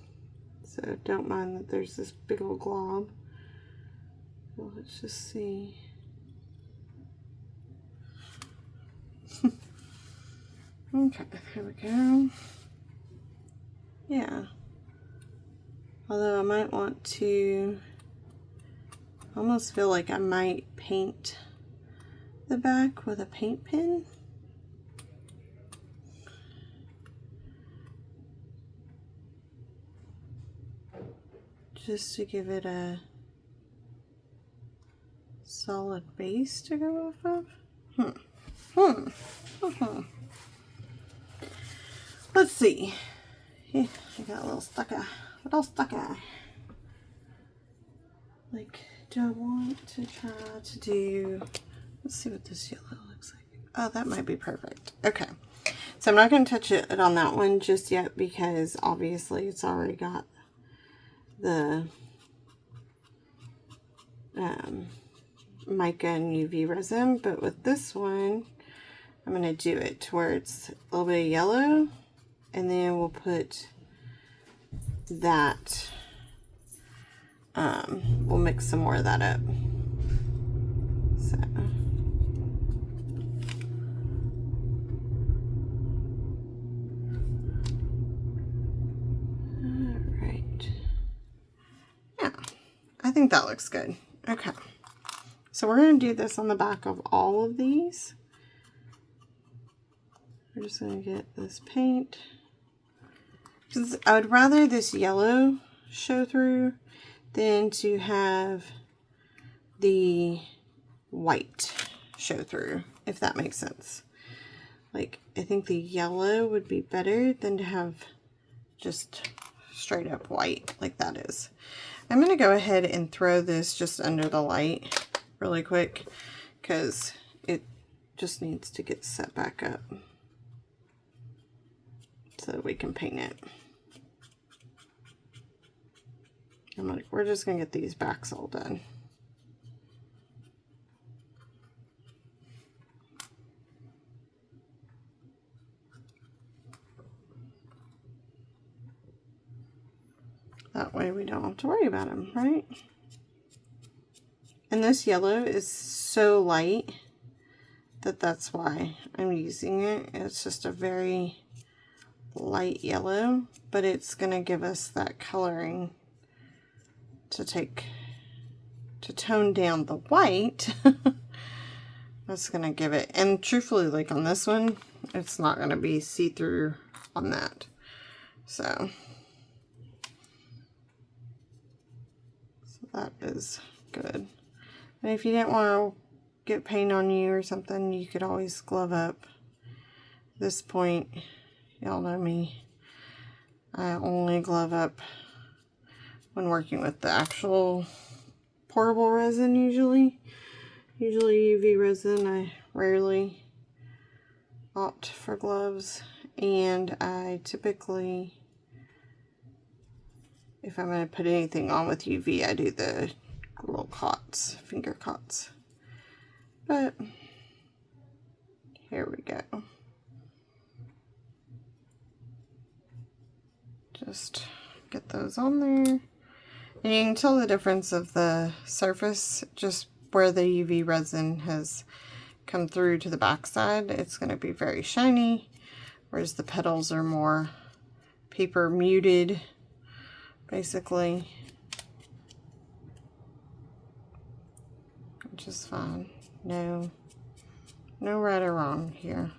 So don't mind that there's this big old glob. Well, let's just see. Okay, here we go. Yeah. Although I might want to, almost feel like I might paint the back with a paint pen. Just to give it a solid base to go off of. Let's see. Yeah, I got a little stucker. Like, do I want to try to do, let's see what this yellow looks like. Oh, that might be perfect. Okay. So I'm not going to touch it on that one just yet because obviously it's already got the mica and UV resin, but with this one, I'm going to do it to where it's a little bit of yellow, and then we'll put that, we'll mix some more of that up. So. Alright. Yeah, I think that looks good. Okay. So we're going to do this on the back of all of these. We're just going to get this paint. Because I would rather this yellow show through than to have the white show through, if that makes sense. Like, I think the yellow would be better than to have just straight up white like that is. I'm going to go ahead and throw this just under the light really quick because it just needs to get set back up so that we can paint it. We're just going to get these backs all done. That way we don't have to worry about them, right? And this yellow is so light that that's why I'm using it. It's just a very light yellow, but it's going to give us that coloring to tone down the white. That's going to give it, and truthfully, like on this one, it's not going to be see-through on that. So that is good. And if you didn't want to get paint on you or something, you could always glove up. At this point, y'all know me. I only glove up when working with the actual pourable resin usually. Usually UV resin, I rarely opt for gloves. And I typically, if I'm going to put anything on with UV, I do the little cots, finger cots. But here we go. Just get those on there. And you can tell the difference of the surface just where the UV resin has come through to the back side. It's going to be very shiny, whereas the petals are more paper muted, basically, which is fine. No right or wrong here,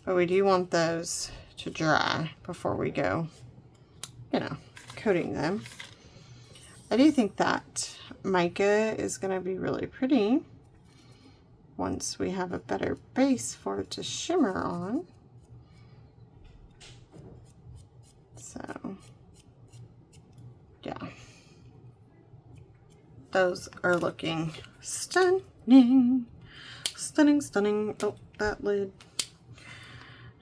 but we do want those to dry before we go, you know, coating them. I do think that mica is going to be really pretty once we have a better base for it to shimmer on. So yeah, those are looking stunning. Stunning. Oh, that lid.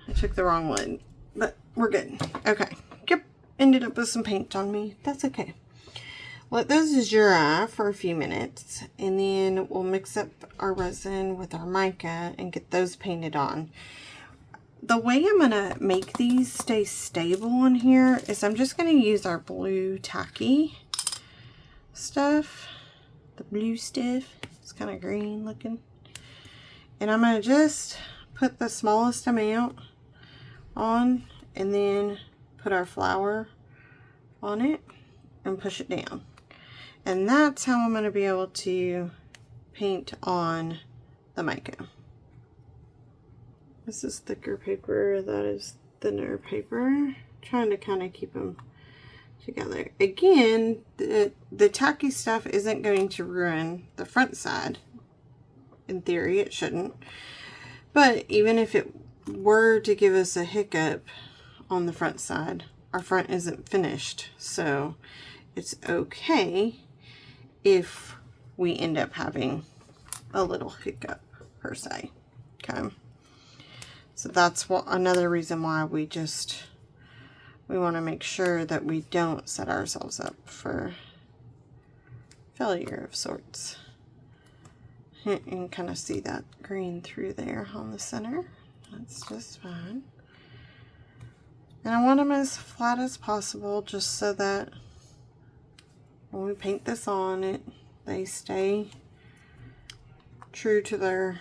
I took the wrong lid, but we're good. Okay. Yep. Ended up with some paint on me. That's okay. Let those dry for a few minutes, and then we'll mix up our resin with our mica and get those painted on. The way I'm going to make these stay stable on here is I'm just going to use our blue tacky stuff. The blue stuff. It's kind of green looking. And I'm going to just put the smallest amount on and then put our flower on it and push it down. And that's how I'm going to be able to paint on the mica. This is thicker paper, that is thinner paper. Trying to kind of keep them together. Again, the tacky stuff isn't going to ruin the front side. In theory, it shouldn't. But even if it were to give us a hiccup on the front side, our front isn't finished. So it's okay if we end up having a little hiccup per se. Okay. So that's another reason why we want to make sure that we don't set ourselves up for failure of sorts. You can kind of see that green through there on the center. That's just fine. And I want them as flat as possible just so that when we paint this on, they stay true to their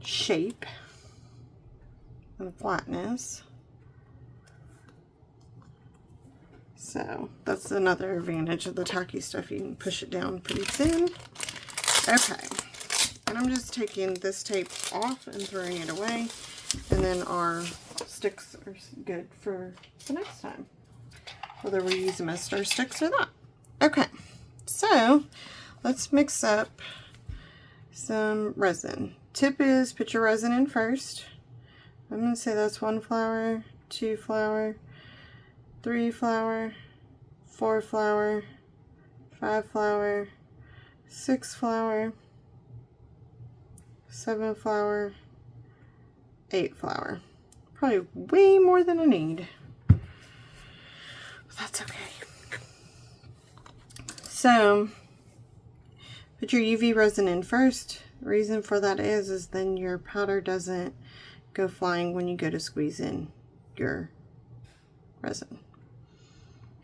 shape and flatness. So that's another advantage of the tacky stuff. You can push it down pretty thin. Okay, and I'm just taking this tape off and throwing it away, and then our sticks are good for the next time, whether we use them as star sticks or not. Okay, so let's mix up some resin. Tip is put your resin in first. I'm going to say that's 1 flower, 2 flower, 3 flower, 4 flower, 5 flower, 6 flower, 7 flower, 8 flower. Probably way more than I need. But that's okay. So, put your UV resin in first. The reason for that is then your powder doesn't go flying when you go to squeeze in your resin.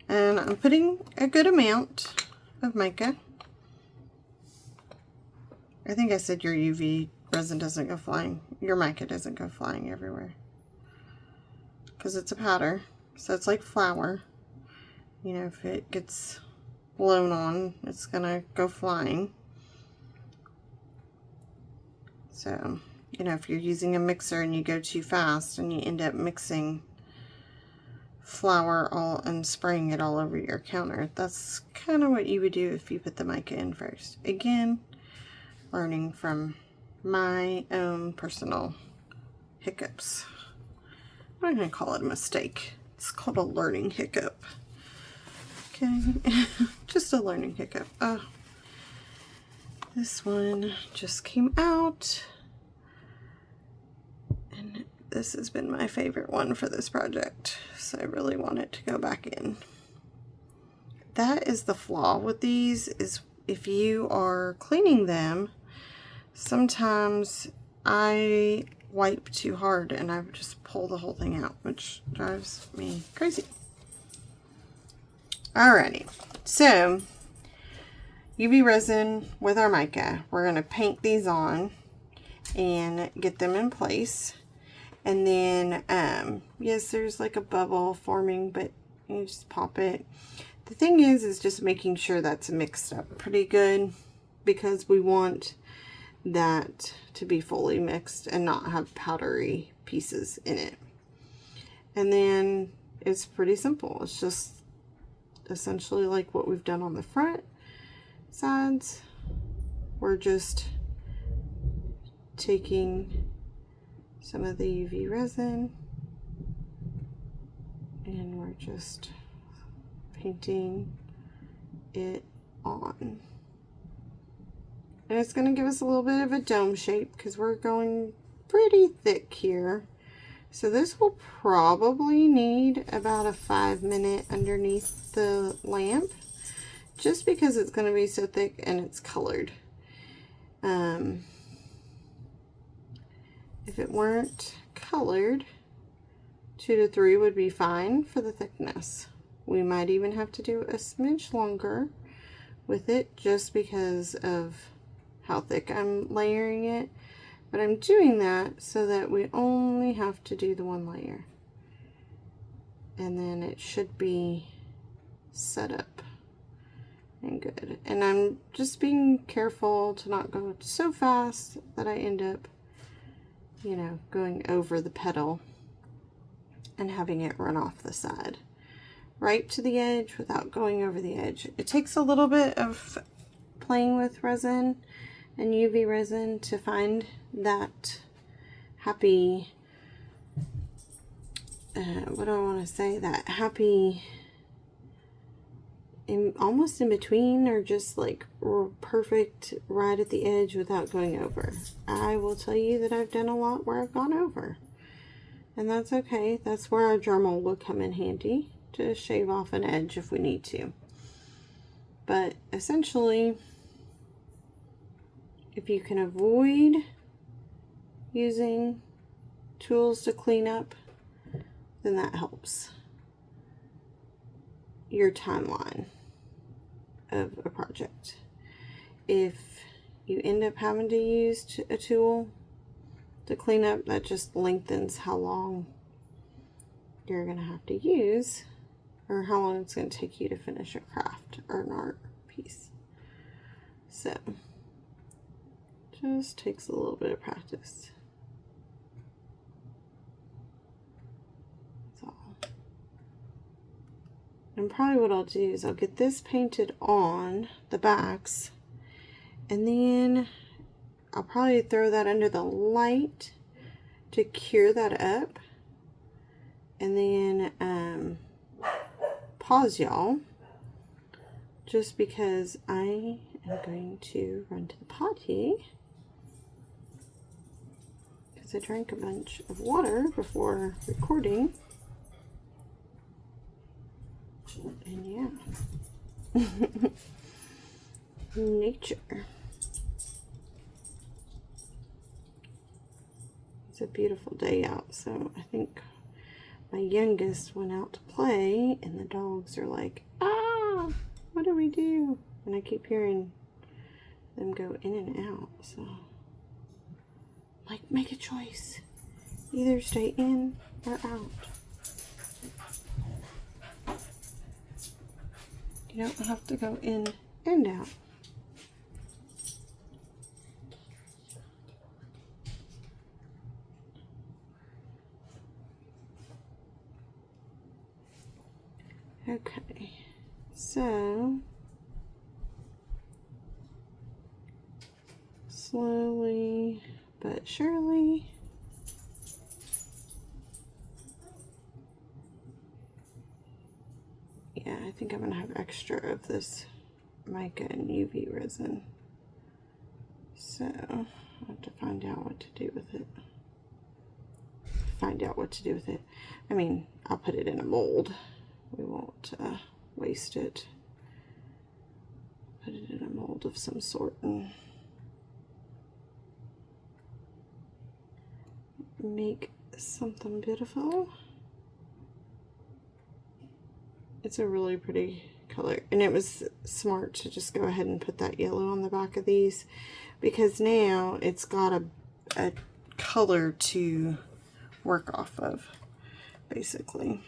And I'm putting a good amount of mica. I think I said your UV resin doesn't go flying. Your mica doesn't go flying everywhere. Because it's a powder. So it's like flour. You know, if it gets blown on, it's going to go flying. So, you know, if you're using a mixer and you go too fast and you end up mixing flour all and spraying it all over your counter, that's kind of what you would do if you put the mica in first. Again, learning from my own personal hiccups. I'm not going to call it a mistake. It's called a learning hiccup. Okay, just a learning hiccup. Oh, this one just came out. And this has been my favorite one for this project. So I really want it to go back in. That is the flaw with these, is if you are cleaning them, sometimes I wipe too hard and I just pull the whole thing out, which drives me crazy. Alrighty, so UV resin with our mica. We're going to paint these on and get them in place. And then, yes, there's like a bubble forming, but you just pop it. The thing is just making sure that's mixed up pretty good, because we want that to be fully mixed and not have powdery pieces in it. And then it's pretty simple. It's just essentially like what we've done on the front sides. We're just taking some of the UV resin and we're just painting it on. And it's going to give us a little bit of a dome shape because we're going pretty thick here. So this will probably need about a 5-minute underneath the lamp, just because it's going to be so thick and it's colored. If it weren't colored, 2 to 3 would be fine for the thickness. We might even have to do a smidge longer with it just because of how thick I'm layering it. But I'm doing that so that we only have to do the 1 layer. And then it should be set up and good. And I'm just being careful to not go so fast that I end up, you know, going over the petal and having it run off the side. Right to the edge without going over the edge. It takes a little bit of playing with resin and UV resin to find that happy, what do I want to say, that happy, almost in between, or just like perfect right at the edge without going over. I will tell you that I've done a lot where I've gone over, and that's okay. That's where our Dremel will come in handy to shave off an edge if we need to. But essentially, if you can avoid using tools to clean up, then that helps your timeline of a project. If you end up having to use a tool to clean up, that just lengthens how long you're going to have to use, or how long it's going to take you to finish a craft or an art piece. So, just takes a little bit of practice. That's all. And probably what I'll do is I'll get this painted on the backs, and then I'll probably throw that under the light to cure that up, and then pause y'all, just because I am going to run to the potty, because I drank a bunch of water before recording, and yeah. Nature. It's a beautiful day out, so I think my youngest went out to play, and the dogs are like, ah, what do we do? And I keep hearing them go in and out, so like, make a choice. Either stay in or out. You don't have to go in and out. Okay, so slowly but surely yeah, I think I'm gonna have extra of this mica and UV resin, so I'll have to find out what to do with it. I mean, I'll put it in a mold. We won't waste it. Put it in a mold of some sort and make something beautiful. It's a really pretty color, and it was smart to just go ahead and put that yellow on the back of these, because now it's got a color to work off of, basically.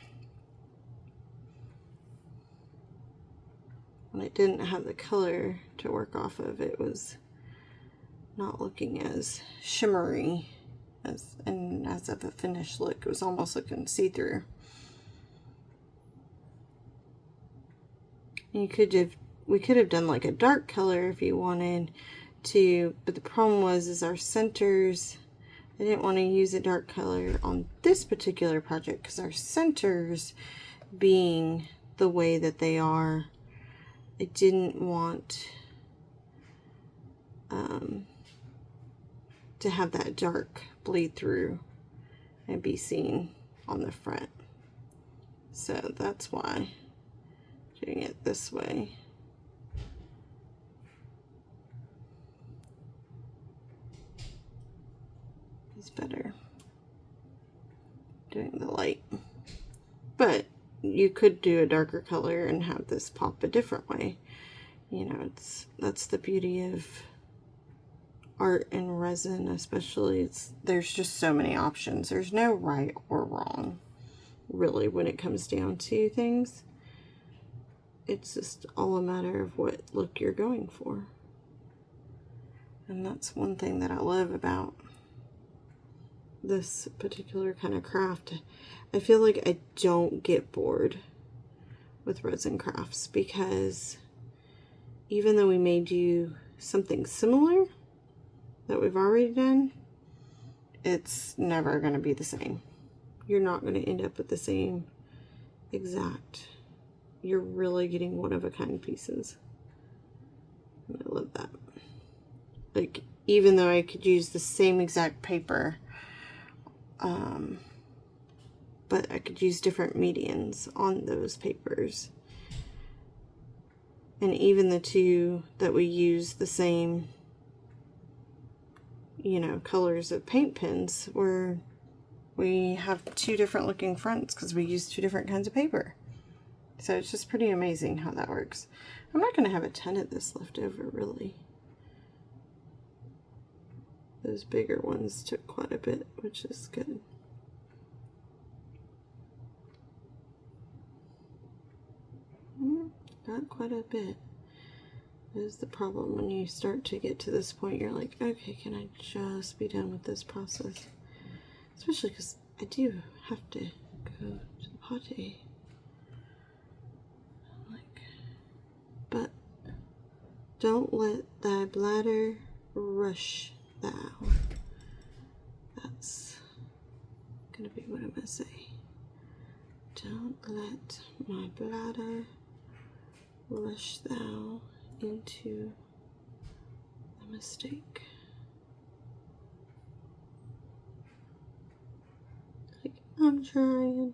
When it didn't have the color to work off of, it was not looking as shimmery as of a finished look. It was almost looking see-through. We could have done like a dark color if you wanted to, but the problem was our centers, I didn't want to use a dark color on this particular project because our centers being the way that they are, I didn't want to have that dark bleed through and be seen on the front. So that's why doing it this way is better. Doing the light. But you could do a darker color and have this pop a different way. You know, that's the beauty of art and resin, especially. There's just so many options. There's no right or wrong, really, when it comes down to things. It's just all a matter of what look you're going for. And that's one thing that I love about this particular kind of craft. I feel like I don't get bored with resin crafts, because even though we may do something similar that we've already done, it's never going to be the same. You're not going to end up with the same exact. You're really getting one of a kind pieces. I love that. Like, even though I could use the same exact paper, but I could use different medians on those papers, And even the two that we use the same, you know, colors of paint pens, where we have two different looking fronts because we use two different kinds of paper. So it's just pretty amazing how that works. I'm not going to have a ton of this left over, really. Those bigger ones took quite a bit, which is good. Got quite a bit. That is the problem when you start to get to this point. You're like, okay, can I just be done with this process? Especially because I do have to go to the potty. But don't let thy bladder rush thou. That's gonna be what I'm gonna say. Don't let my bladder rush thou into a mistake. Like, I'm trying.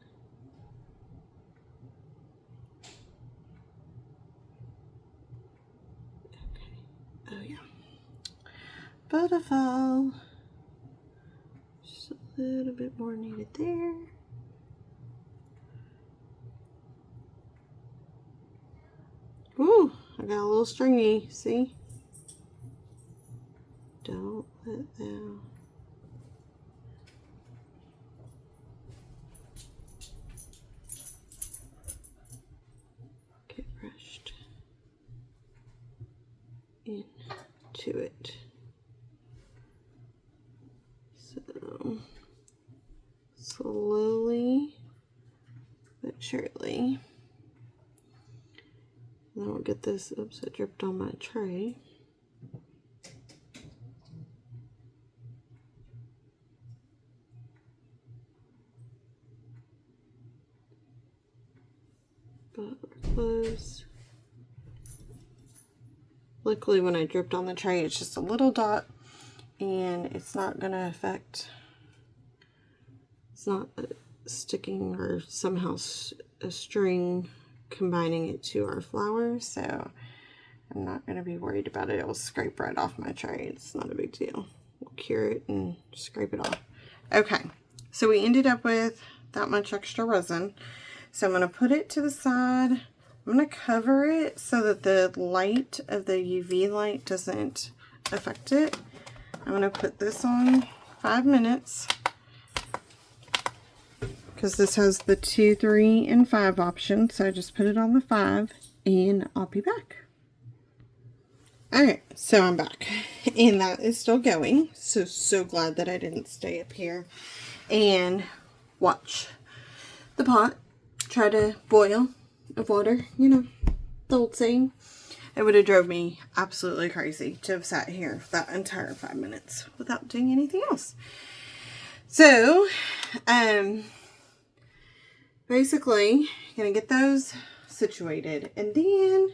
Oh yeah. Butterfly. Just a little bit more needed there. Ooh, I got a little stringy, see? Don't let thou get rushed into it. So slowly but surely. And then we'll get this, oops, it dripped on my tray. But we're close. Luckily when I dripped on the tray, it's just a little dot and it's not gonna affect, it's not sticking or somehow a string combining it to our flower, so I'm not going to be worried about it. It'll scrape right off my tray. It's not a big deal. We'll cure it and scrape it off. Okay, so we ended up with that much extra resin. So I'm going to put it to the side. I'm going to cover it so that the light of the UV light doesn't affect it. I'm going to put this on 5 minutes. Because this has the 2, 3, and 5 option. So I just put it on the 5 and I'll be back. Alright, so I'm back. And that is still going. So glad that I didn't stay up here and watch the pot try to boil of water. You know, the old saying. It would have drove me absolutely crazy to have sat here for that entire 5 minutes without doing anything else. So, basically, gonna get those situated, and then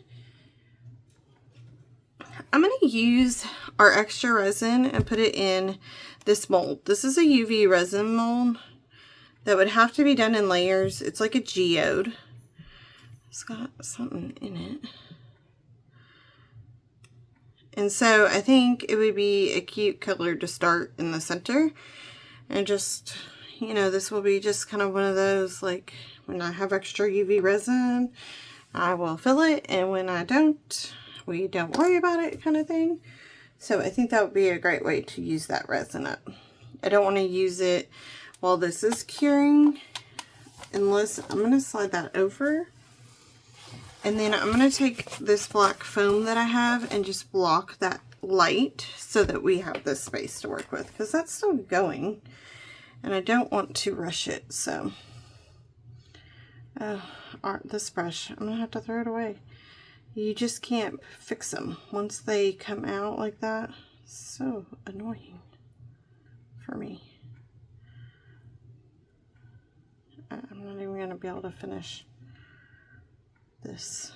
I'm gonna use our extra resin and put it in this mold. This is a UV resin mold that would have to be done in layers. It's like a geode. It's got something in it. And so I think it would be a cute color to start in the center. And just, you know, this will be just kind of one of those, like, when I have extra UV resin, I will fill it, and when I don't, we don't worry about it kind of thing. So I think that would be a great way to use that resin up. I don't want to use it while this is curing, unless I'm going to slide that over. And then I'm going to take this black foam that I have and just block that light so that we have this space to work with, because that's still going and I don't want to rush it. So this brush, I'm gonna have to throw it away. You just can't fix them once they come out like that. So annoying for me. I'm not even gonna be able to finish this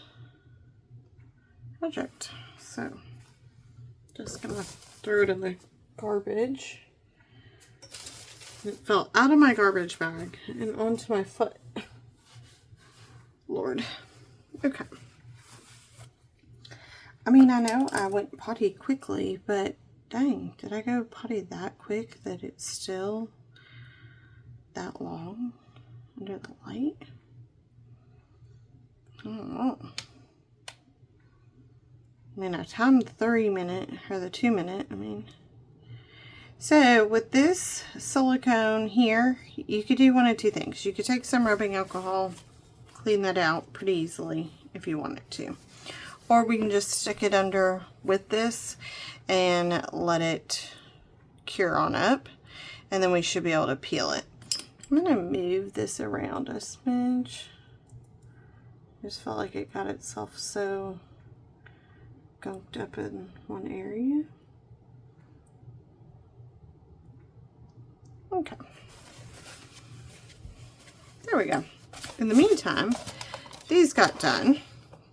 project, so just gonna throw it in the garbage. It fell out of my garbage bag and onto my foot. Lord. Okay. I mean, I know I went potty quickly, but dang, did I go potty that quick that it's still that long under the light? I don't know. I mean, I timed the 3-minute or the 2-minute, I mean. So with this silicone here, you could do one of two things. You could take some rubbing alcohol, clean that out pretty easily if you wanted to. Or we can just stick it under with this and let it cure on up. And then we should be able to peel it. I'm going to move this around a smidge. I just felt like it got itself so gunked up in one area. Okay. There we go. In the meantime, these got done.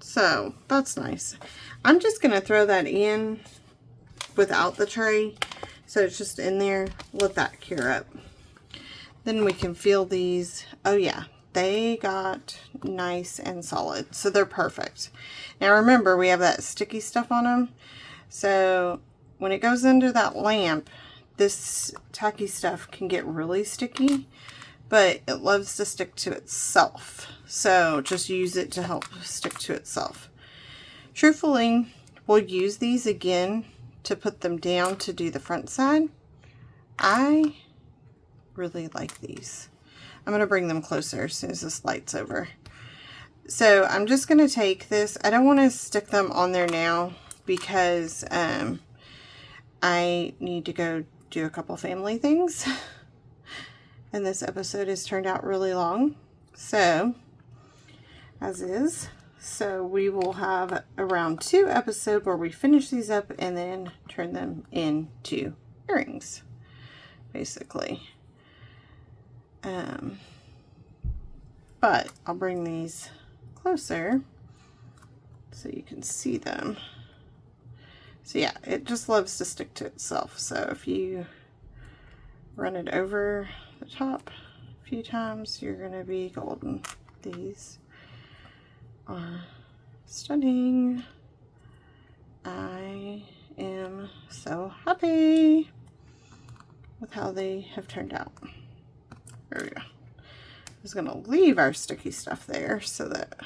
So that's nice. I'm just going to throw that in without the tray. So it's just in there. Let that cure up. Then we can feel these. Oh yeah, they got nice and solid. So they're perfect. Now remember, we have that sticky stuff on them. So when it goes under that lamp, this tacky stuff can get really sticky, but it loves to stick to itself. So just use it to help stick to itself. Truthfully, we'll use these again to put them down to do the front side. I really like these. I'm going to bring them closer as soon as this light's over. So I'm just going to take this. I don't want to stick them on there now because I need to go do a couple family things. And this episode has turned out really long. So, as is. So we will have around 2 episodes where we finish these up and then turn them into earrings, basically. But I'll bring these closer so you can see them. So yeah, it just loves to stick to itself. So if you run it over the top a few times, you're going to be golden. These are stunning. I am so happy with how they have turned out. There we go. I was going to leave our sticky stuff there so that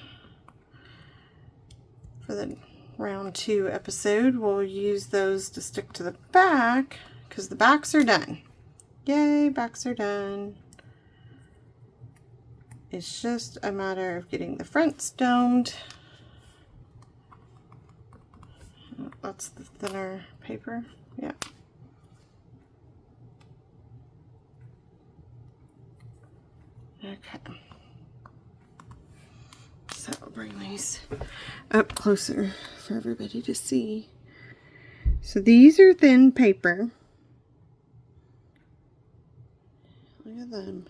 for the round 2 episode, we'll use those to stick to the back because the backs are done. Yay, backs are done. It's just a matter of getting the fronts domed. That's the thinner paper. Yeah. Okay. So I'll bring these up closer for everybody to see. So these are thin paper. Look at them.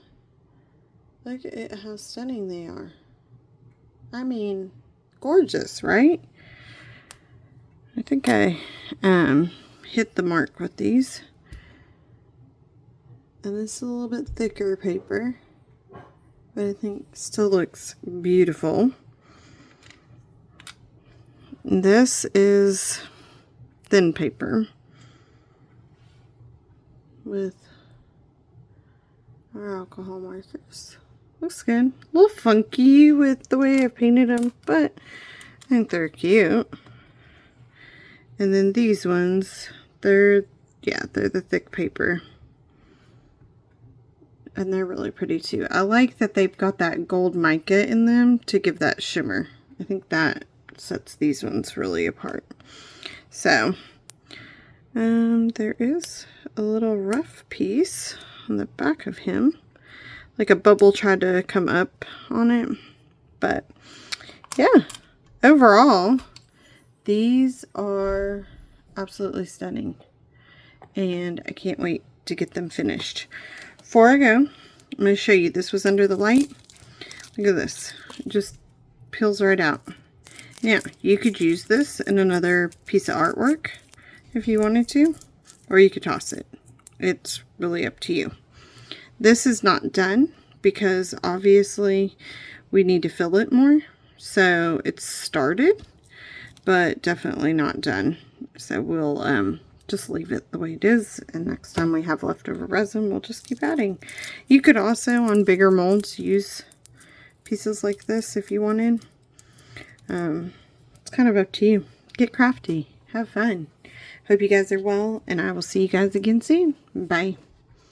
Look at how stunning they are. I mean, gorgeous, right? I think I hit the mark with these. And this is a little bit thicker paper, but I think still looks beautiful. This is thin paper with our alcohol markers. Looks good. A little funky with the way I painted them, but I think they're cute. And then these ones, they're the thick paper. And they're really pretty too. I like that they've got that gold mica in them to give that shimmer. I think that sets these ones really apart. So, there is a little rough piece on the back of him. Like a bubble tried to come up on it. But, yeah. Overall, these are absolutely stunning. And I can't wait to get them finished. Before I go, I'm going to show you. This was under the light. Look at this. It just peels right out. Now, you could use this in another piece of artwork if you wanted to. Or you could toss it. It's really up to you. This is not done because obviously we need to fill it more. So it's started. but definitely not done. So we'll just leave it the way it is, and next time we have leftover resin, we'll just keep adding. You could also, on bigger molds, use pieces like this if you wanted. It's kind of up to you. Get crafty. Have fun. Hope you guys are well, and I will see you guys again soon. Bye.